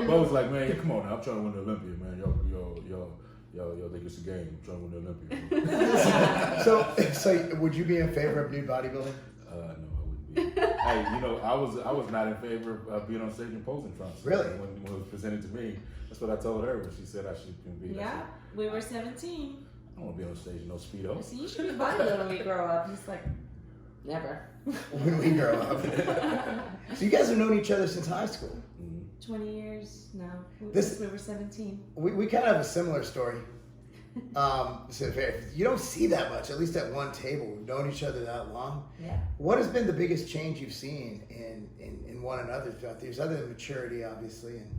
Bo was like, man, come on now. I'm trying to win the Olympia, man. Yo, think it's a game. I'm trying to win the Olympia. So would you be in favor of nude bodybuilding? No, I wouldn't be. Hey, I was not in favor of being on stage and posing front. Really? When it was presented to me, that's what I told her when she said I should be. Yeah, we were 17. I don't want to be on stage in no Speedo. So you should be bodybuilding when we grow up. He's like, never. When we grow up. So you guys have known each other since high school. 20 years now. This- We were 17. We kind of have a similar story. So you don't see that much, at least at one table. We've known each other that long. Yeah. What has been the biggest change you've seen in one another throughout the years, other than maturity, obviously, and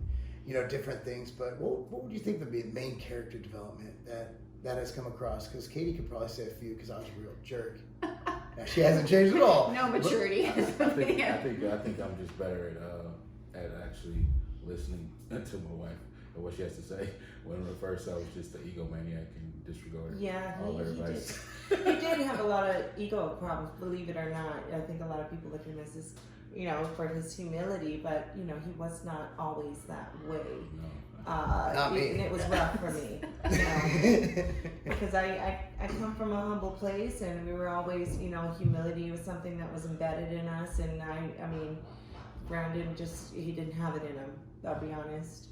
different things? But what would you think would be the main character development that has come across? Because Katie could probably say a few, because I was a real jerk. Now, she hasn't changed at all. No maturity. I think I'm just better at actually listening to my wife and what she has to say. When at first I was just an egomaniac and disregarded all her advice. He did have a lot of ego problems, believe it or not. I think a lot of people look at him as his, for his humility, but he was not always that way. No. Not me. And it was rough for me, because I come from a humble place, and we were always, humility was something that was embedded in us, and I mean, Brandon he didn't have it in him. I'll be honest,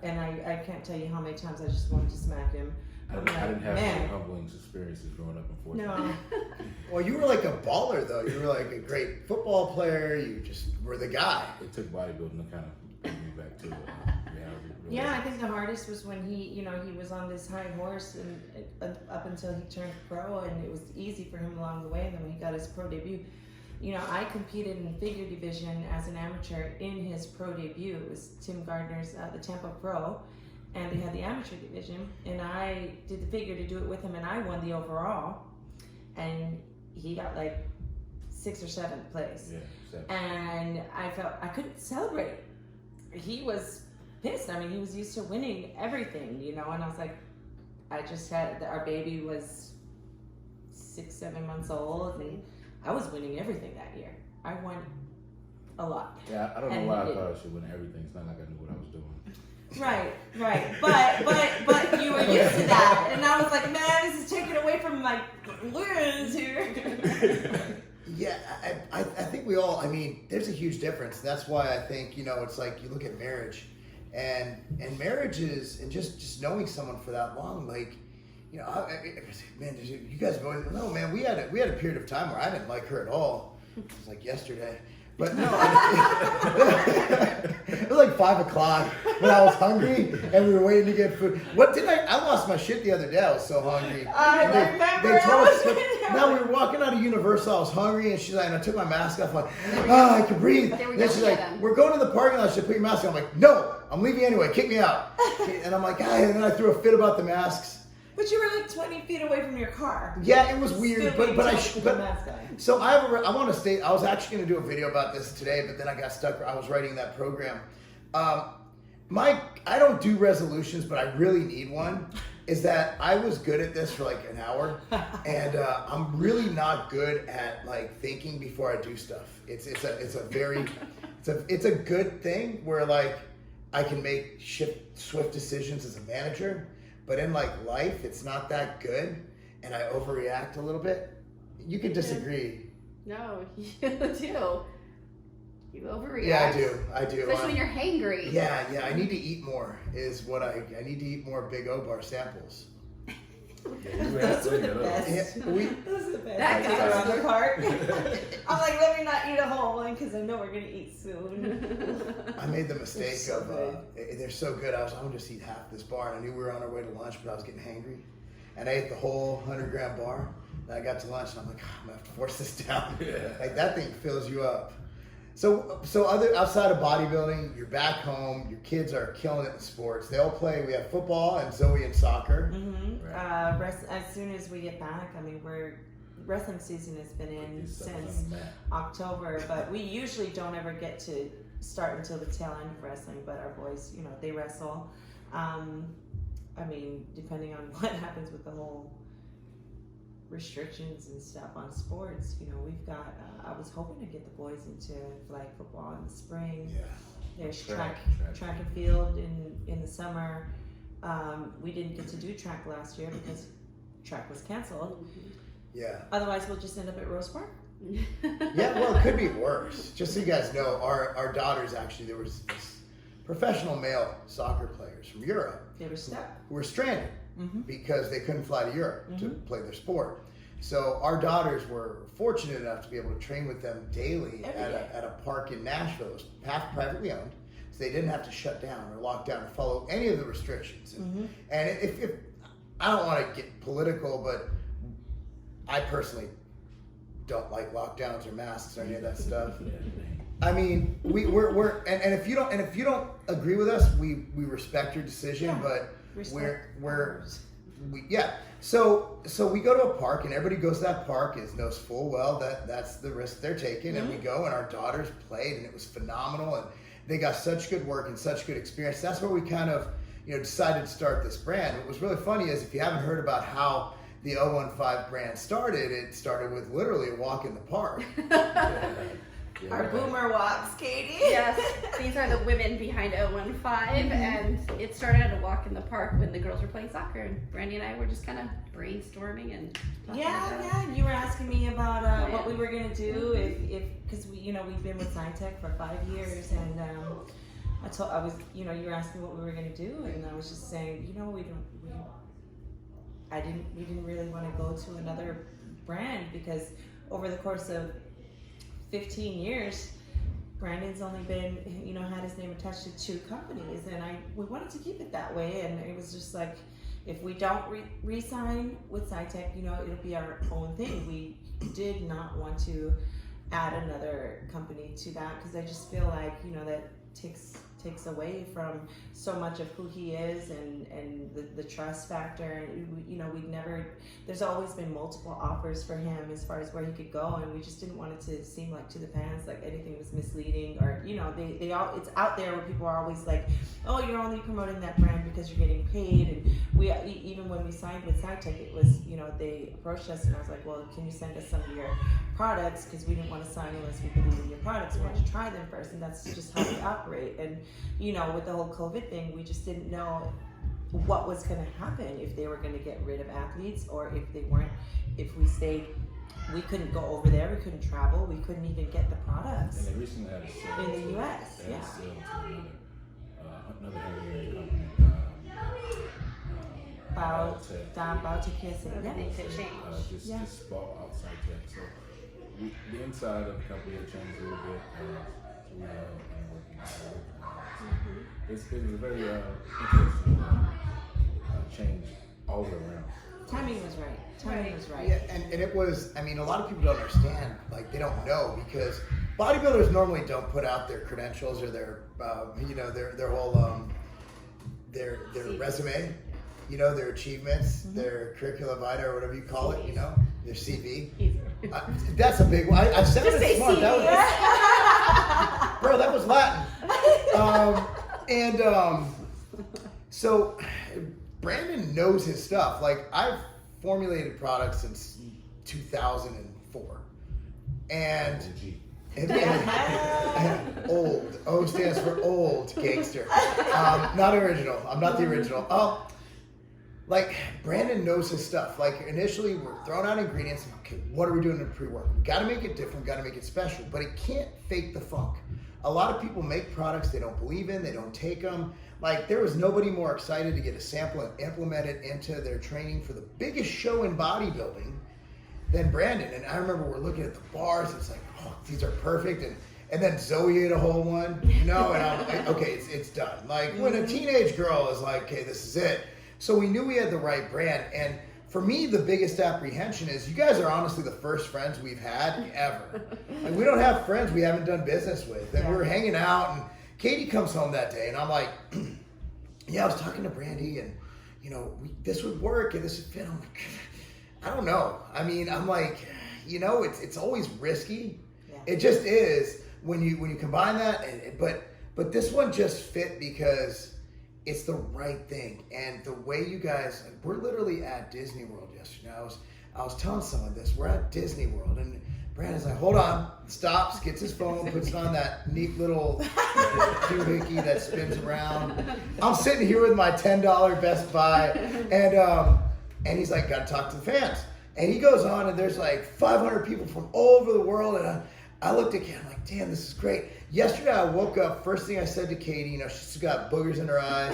and I can't tell you how many times I just wanted to smack him. I didn't have any humbling experiences growing up, unfortunately. No. Well, you were like a baller, though. You were like a great football player. You just were the guy. It took bodybuilding to kind of bring me back to reality. Yeah, I think the hardest was when he was on this high horse and up until he turned pro, and it was easy for him along the way. And then when he got his pro debut, you know, I competed in figure division as an amateur in his pro debut. It was Tim Gardner's, the Tampa Pro, and they had the amateur division, and I did the figure to do it with him, and I won the overall, and he got like 6th or 7th place. Yeah, and I felt I couldn't celebrate. He was pissed. I mean, he was used to winning everything, you know, and I was like, I just had, our baby was 6-7 months old, and I was winning everything that year. I won a lot. Yeah, I don't know why I thought I should win everything. It's not like I knew what I was doing. Right. But you were used to that, and I was like, man, this is taken away from my wins here. Yeah, I think we all, I mean, there's a huge difference. That's why I think, you know, it's like you look at marriage, and marriage is, and just knowing someone for that long, like, you know, man, you guys have always, no, man, we had a period of time where I didn't like her at all. It was like yesterday. But no, it was like 5 o'clock when I was hungry and we were waiting to get food. I lost my shit the other day. I was so hungry. I remember. They told us, now we were walking out of Universal. I was hungry, and she's like, and I took my mask off. I'm like, I can breathe. Then she's like, we're going to the parking lot. Should put your mask on. I'm like, no, I'm leaving anyway. Kick me out. And I'm like, and then I threw a fit about the masks. But you were like 20 feet away from your car. Yeah, it was weird, but so I want to state, I was actually going to do a video about this today, but then I got stuck. I was writing that program. I don't do resolutions, but I really need one. Is that I was good at this for like an hour, and I'm really not good at like thinking before I do stuff. It's a good thing where like I can make swift decisions as a manager. But in like life, it's not that good, and I overreact a little bit. You could disagree. No, you do. You overreact. Yeah, I do. Especially when you're hangry. Yeah. I need to eat more. Is what I need to eat more Big O Bar samples. Those were the best. Yeah, Those are the best. That I guy. on the cart. I'm like, let me not eat a whole one because I know we're gonna eat soon. I made the mistake so they're so good. I'm gonna just eat half this bar, and I knew we were on our way to lunch, but I was getting hangry, and I ate the whole 100-gram bar. And I got to lunch, and I'm like, I'm gonna have to force this down. Yeah. Like that thing fills you up. So outside of bodybuilding, you're back home. Your kids are killing it in sports. They all play. We have football and Zoe in soccer. Mm-hmm. Right. As soon as we get back, I mean, wrestling season has been in since October, but we usually don't ever get to start until the tail end of wrestling. But our boys, you know, they wrestle. I mean, depending on what happens with the whole restrictions and stuff on sports, you know, we've got I was hoping to get the boys into flag football in the spring. Yeah. There's track and field in the summer. We didn't get to do track last year because track was canceled. Yeah. Otherwise we'll just end up at Rose Park. Yeah, well, it could be worse. Just so you guys know, our daughters actually, there was this professional male soccer players from Europe They were stuck. who were stranded because they couldn't fly to Europe to play their sport. So our daughters were fortunate enough to be able to train with them daily at a park in Nashville. It was half privately owned, so they didn't have to shut down or lock down or follow any of the restrictions. And if I don't want to get political, but I personally don't like lockdowns or masks or any of that stuff. I mean, we're and if you don't agree with us, we respect your decision, but So we go to a park, and everybody goes to that park and knows full well that that's the risk they're taking. And we go, and our daughters played, and it was phenomenal, and they got such good work and such good experience. That's where we kind of, you know, decided to start this brand. What was really funny is, if you haven't heard about how the 015 brand started, it started with literally a walk in the park. Our boomer walks, Katie. Yes, these are the women behind 015, and it started at a walk in the park when the girls were playing soccer, and Brandy and I were just kind of brainstorming and talking about You were asking me about what we were gonna do if because we've been with SciTech for 5 years, and you were asking what we were gonna do, and I was just saying, we didn't really want to go to another brand, because over the course of 15 years, Brandon's only been, had his name attached to 2 companies, and we wanted to keep it that way. And it was just like, if we don't re-sign with SciTech, it'll be our own thing. We did not want to add another company to that, because I just feel like, you know, that takes away from so much of who he is and the trust factor. And you know, there's always been multiple offers for him as far as where he could go, and we just didn't want it to seem like to the fans like anything was misleading, or, you know, it's out there where people are always like, oh, you're only promoting that brand because you're getting paid. And we, even when we signed with SciTech, it was, you know, they approached us and I was like, well, can you send us some of your products, because we didn't want to sign unless we believe in your products. We wanted to try them first, and that's just how we operate. And, you know, with the whole COVID thing, we just didn't know what was going to happen, if they were going to get rid of athletes, or if they weren't. If we stayed, we couldn't go over there, we couldn't travel, we couldn't even get the products. And they recently had a sale in the US, they had yeah. a sale to another heavyweight company. Biotech, yes, yeah. Things have changed. Just bought outside tech. So the inside of the company had changed a little bit. So we have been working on it. It was a very interesting change all the way around. Timing was right. Timing was right. Yeah, and it was, I mean, a lot of people don't understand, like, they don't know, because bodybuilders normally don't put out their credentials or their, you know, their whole, their resume, you know, their achievements, their curricula vitae, or whatever you call it, you know, their CV. That's a big one. I said Just say it smart. CV. That was, bro, that was Latin. So Brandon knows his stuff. Like, I've formulated products since 2004, and old. O stands for old gangster. Not original. I'm not the original. Like, Brandon knows his stuff. Like, initially, we're throwing out ingredients. Okay, what are we doing in pre-work? We got to make it different. Got to make it special. But it can't fake the funk. A lot of people make products they don't believe in. They don't take them. Like, there was nobody more excited to get a sample and implement it into their training for the biggest show in bodybuilding than Brandon. And I remember we're looking at the bars. It's like, oh, these are perfect. And then Zoe ate a whole one, you know, and I'm like, okay, it's done. Like, when a teenage girl is like, okay, this is it. So we knew we had the right brand. And for me, the biggest apprehension is, you guys are honestly the first friends we've had ever. Like, we don't have friends we haven't done business with. And we were hanging out, and Katie comes home that day, and I'm like, yeah, I was talking to Brandy, and, you know, this would work, and this would fit. I'm like, I don't know. I mean, I'm like, you know, it's always risky. Yeah. It just is when you combine that, but this one just fit because it's the right thing. And the way you guys, we're literally at Disney World yesterday. I was telling someone this. We're at Disney World, and Brandon's like, hold on, stops, gets his phone, puts it on that neat little doohickey that spins around. I'm sitting here with my $10 Best Buy, and he's like, gotta talk to the fans. And he goes on, and there's like 500 people from all over the world, and I looked at Katie, I'm like, damn, this is great. Yesterday I woke up, first thing I said to Katie, you know, she's got boogers in her eyes,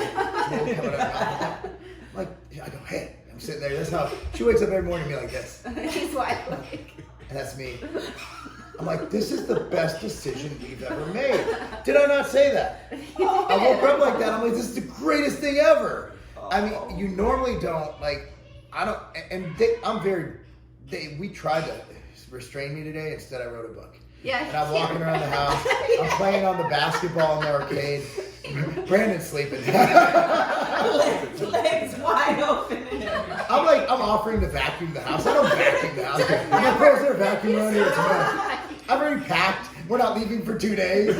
coming up. Like, I go, hey, I'm sitting there. That's how she wakes up every morning and be like this. She's wide awake. And that's me. I'm like, this is the best decision we've ever made. Did I not say that? I woke up like that. I'm like, this is the greatest thing ever. I mean, you normally don't, like, I don't, and we tried to restrain me today. Instead, I wrote a book. Yeah. And I'm walking around the house. I'm playing on the basketball in the arcade. Brandon's sleeping. Legs wide open. I'm offering to vacuum the house. I don't vacuum the house. My parents are vacuum around here tomorrow. I've already packed. We're not leaving for 2 days.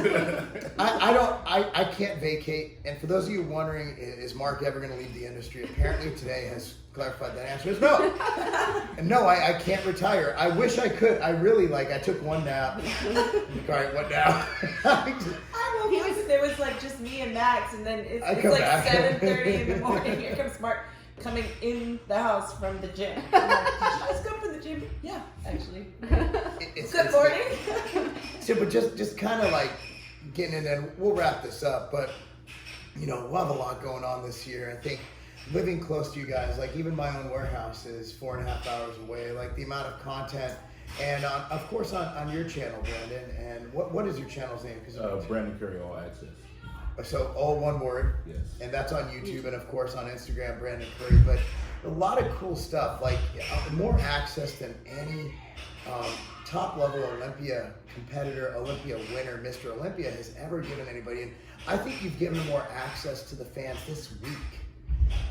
I can't vacate. And for those of you wondering, is Mark ever going to leave the industry? Apparently today has clarified that answer is no. And no, I can't retire. I wish I could. I really, I took one nap. All right, what now? There was like just me and Max, and then it's like back. 7:30 in the morning. Here comes Mark coming in the house from the gym. I'm like, did you just come from the gym? Yeah, actually. Good morning. So, but just kind of like getting in, and we'll wrap this up. But we'll have a lot going on this year. I think living close to you guys, like even my own warehouse is 4.5 hours away. Like the amount of content. And of course on your channel, Brandon. And what is your channel's name? Brandon Curry All Access. So all one word. Yes. And that's on YouTube and of course on Instagram, Brandon Curry. But a lot of cool stuff, like more access than any top level Olympia competitor, Olympia winner, Mr. Olympia has ever given anybody. And I think you've given them more access to the fans this week.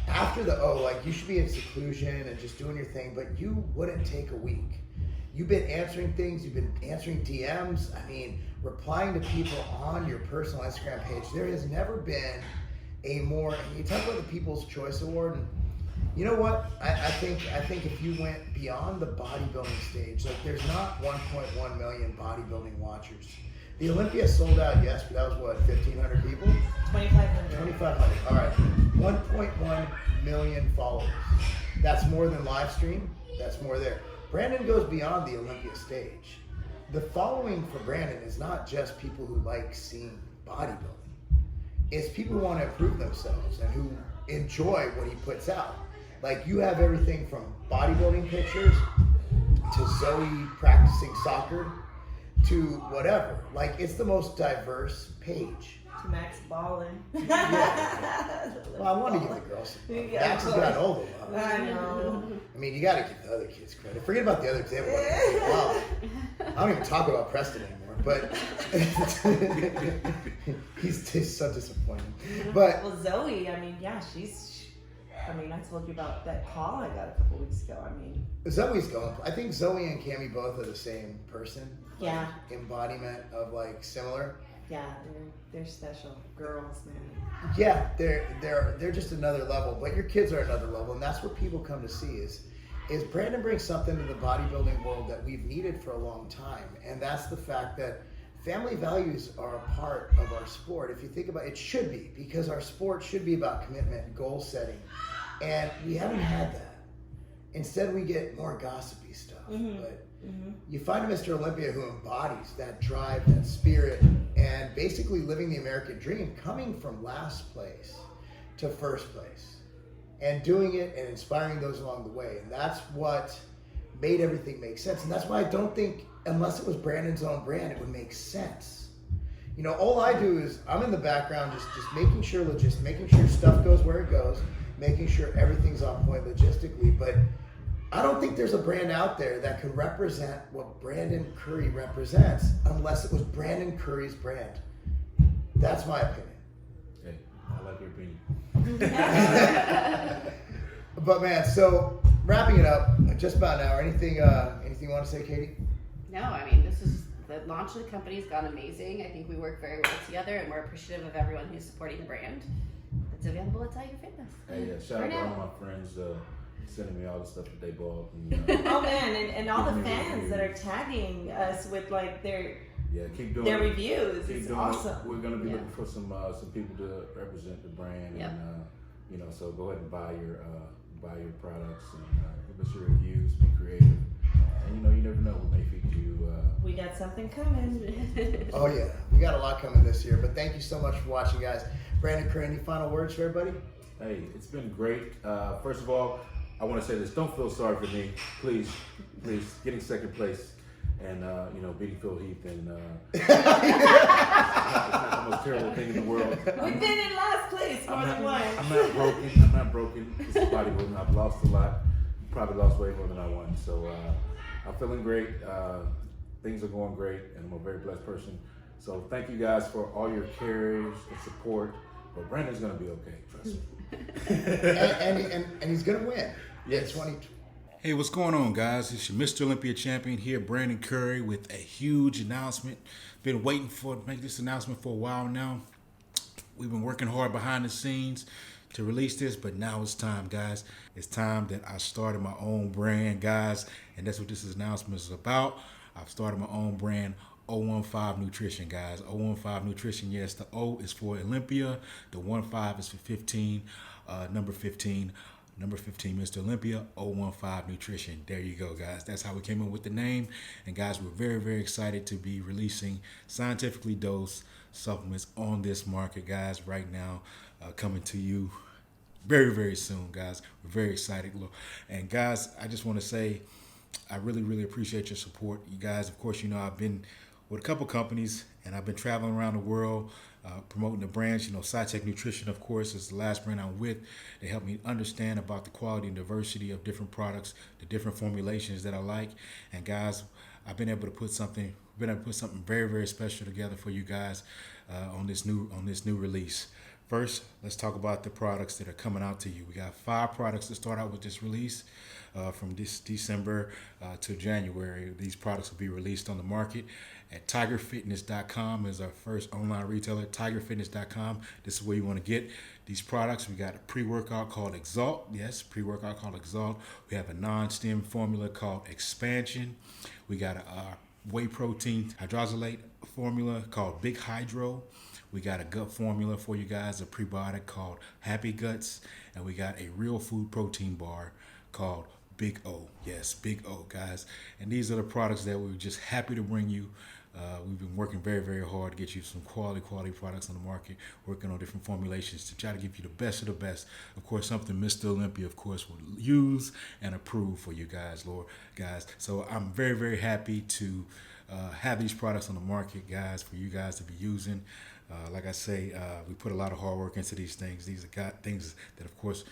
After the like you should be in seclusion and just doing your thing, but you wouldn't take a week. You've been answering things, you've been answering DMs, I mean, replying to people on your personal Instagram page. There has never been a more, you talk about the People's Choice Award, and you know what? I think if you went beyond the bodybuilding stage, like there's not 1.1 million bodybuilding watchers. The Olympia sold out, yes, but that was what, 1,500 people? 2,500. 2,500. All right. 1.1 million followers. That's more than live stream. That's more there. Brandon goes beyond the Olympia stage. The following for Brandon is not just people who like seeing bodybuilding. It's people who want to improve themselves and who enjoy what he puts out. Like you have everything from bodybuilding pictures to Zoe practicing soccer to whatever. Like it's the most diverse page. To Max Ballin. Well, I want to give the girls some love. Max has gotten older. I know. I mean, you got to give the other kids credit. Forget about the other kids. Wow. I don't even talk about Preston anymore, but he's so disappointing. But well, Zoe, I mean, yeah, I told you about that call I got a couple weeks ago. I mean, Zoe's going. I think Zoe and Cammie both are the same person. Yeah. Embodiment of like similar. Yeah, they're special girls, man. Yeah, they're just another level. But your kids are another level, and that's what people come to see. Is Brandon brings something to the bodybuilding world that we've needed for a long time, and that's the fact that family values are a part of our sport. If you think about it, should be, because our sport should be about commitment and goal setting, and we haven't had that. Instead, we get more gossipy stuff. Mm-hmm. But you find a Mr. Olympia who embodies that drive, that spirit, and basically living the American dream, coming from last place to first place, and doing it and inspiring those along the way. And that's what made everything make sense. And that's why I don't think, unless it was Brandon's own brand, it would make sense. You know, all I do is I'm in the background just making sure stuff goes where it goes, making sure everything's on point logistically. But I don't think there's a brand out there that could represent what Brandon Curry represents unless it was Brandon Curry's brand. That's my opinion. Hey, I like your opinion. But man, so wrapping it up, just about an hour. Anything you want to say, Katie? No, I mean, the launch of the company has gone amazing. I think we work very well together, and we're appreciative of everyone who's supporting the brand. It's available at Tiger Fitness. Hey, shout out to all my friends sending me all the stuff that they bought. And, oh man, and all the fans that are tagging us with like keep doing their reviews. It's awesome. We're going to be looking for some people to represent the brand, Yep. and so go ahead and buy your products and give us your reviews. Be creative, and you never know, we may feature you. We got something coming. Oh yeah, we got a lot coming this year. But thank you so much for watching, guys. Brandon Curry, any final words for everybody? Hey, it's been great. First of all, I want to say this: don't feel sorry for me, please. Getting second place and beating Phil Heath and it's not the most terrible thing in the world. We've been in last place more than once. I'm not broken. It's bodybuilding. I've lost a lot. Probably lost way more than I won. So I'm feeling great. Things are going great, and I'm a very blessed person. So thank you guys for all your cares and support. But Brandon's gonna be okay. Trust me. and he's gonna win. Yes. 20. Hey, what's going on, guys? It's your Mr. Olympia champion here, Brandon Curry, with a huge announcement. Been waiting to make this announcement for a while now. We've been working hard behind the scenes to release this, but now it's time, guys. It's time that I started my own brand, guys, and that's what this announcement is about. I've started my own brand, 015 Nutrition, guys. 015 Nutrition, yes, the O is for Olympia, the 15 is for 15, number 15. Number 15, Mr. Olympia, 015 Nutrition. There you go, guys. That's how we came up with the name. And guys, we're very, very excited to be releasing scientifically dosed supplements on this market, guys, right now, coming to you very, very soon, guys. We're very excited. And guys, I just want to say, I really, really appreciate your support. You guys, of course, I've been with a couple companies and I've been traveling around the world promoting the brands. SciTech Nutrition, of course, is the last brand I'm with. They help me understand about the quality and diversity of different products, the different formulations that I like. And guys, I've been able to put something very, very special together for you guys on this new release. First, let's talk about the products that are coming out to you. We got 5 products to start out with this release. From this December to January, these products will be released on the market at tigerfitness.com is our first online retailer. Tigerfitness.com. This is where you want to get these products. We got a pre-workout called Exalt. Yes, pre-workout called Exalt. We have a non-stim formula called Expansion. We got a whey protein hydroxylate formula called Big Hydro. We got a gut formula for you guys, a prebiotic called Happy Guts. And we got a real food protein bar called Big O. Yes, Big O, guys. And these are the products that we're just happy to bring you. We've been working very, very hard to get you some quality products on the market, working on different formulations to try to give you the best of the best. Of course, something Mr. Olympia, of course, will use and approve for you guys, guys. So I'm very, very happy to have these products on the market, guys, for you guys to be using. Like I say, we put a lot of hard work into these things. These are things that, of course,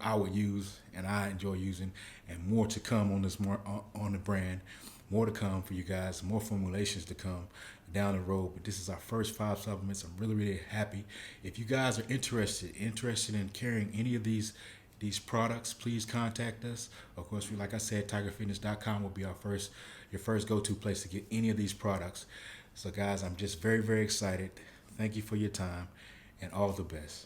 I would use and I enjoy using, and more to come on this on the brand. More to come for you guys, more formulations to come down the road. But this is our first 5 supplements. I'm really, really happy. If you guys are interested in carrying any of these products, please contact us. Of course, like I said, tigerfitness.com will be your first go-to place to get any of these products. So guys, I'm just very, very excited. Thank you for your time and all the best.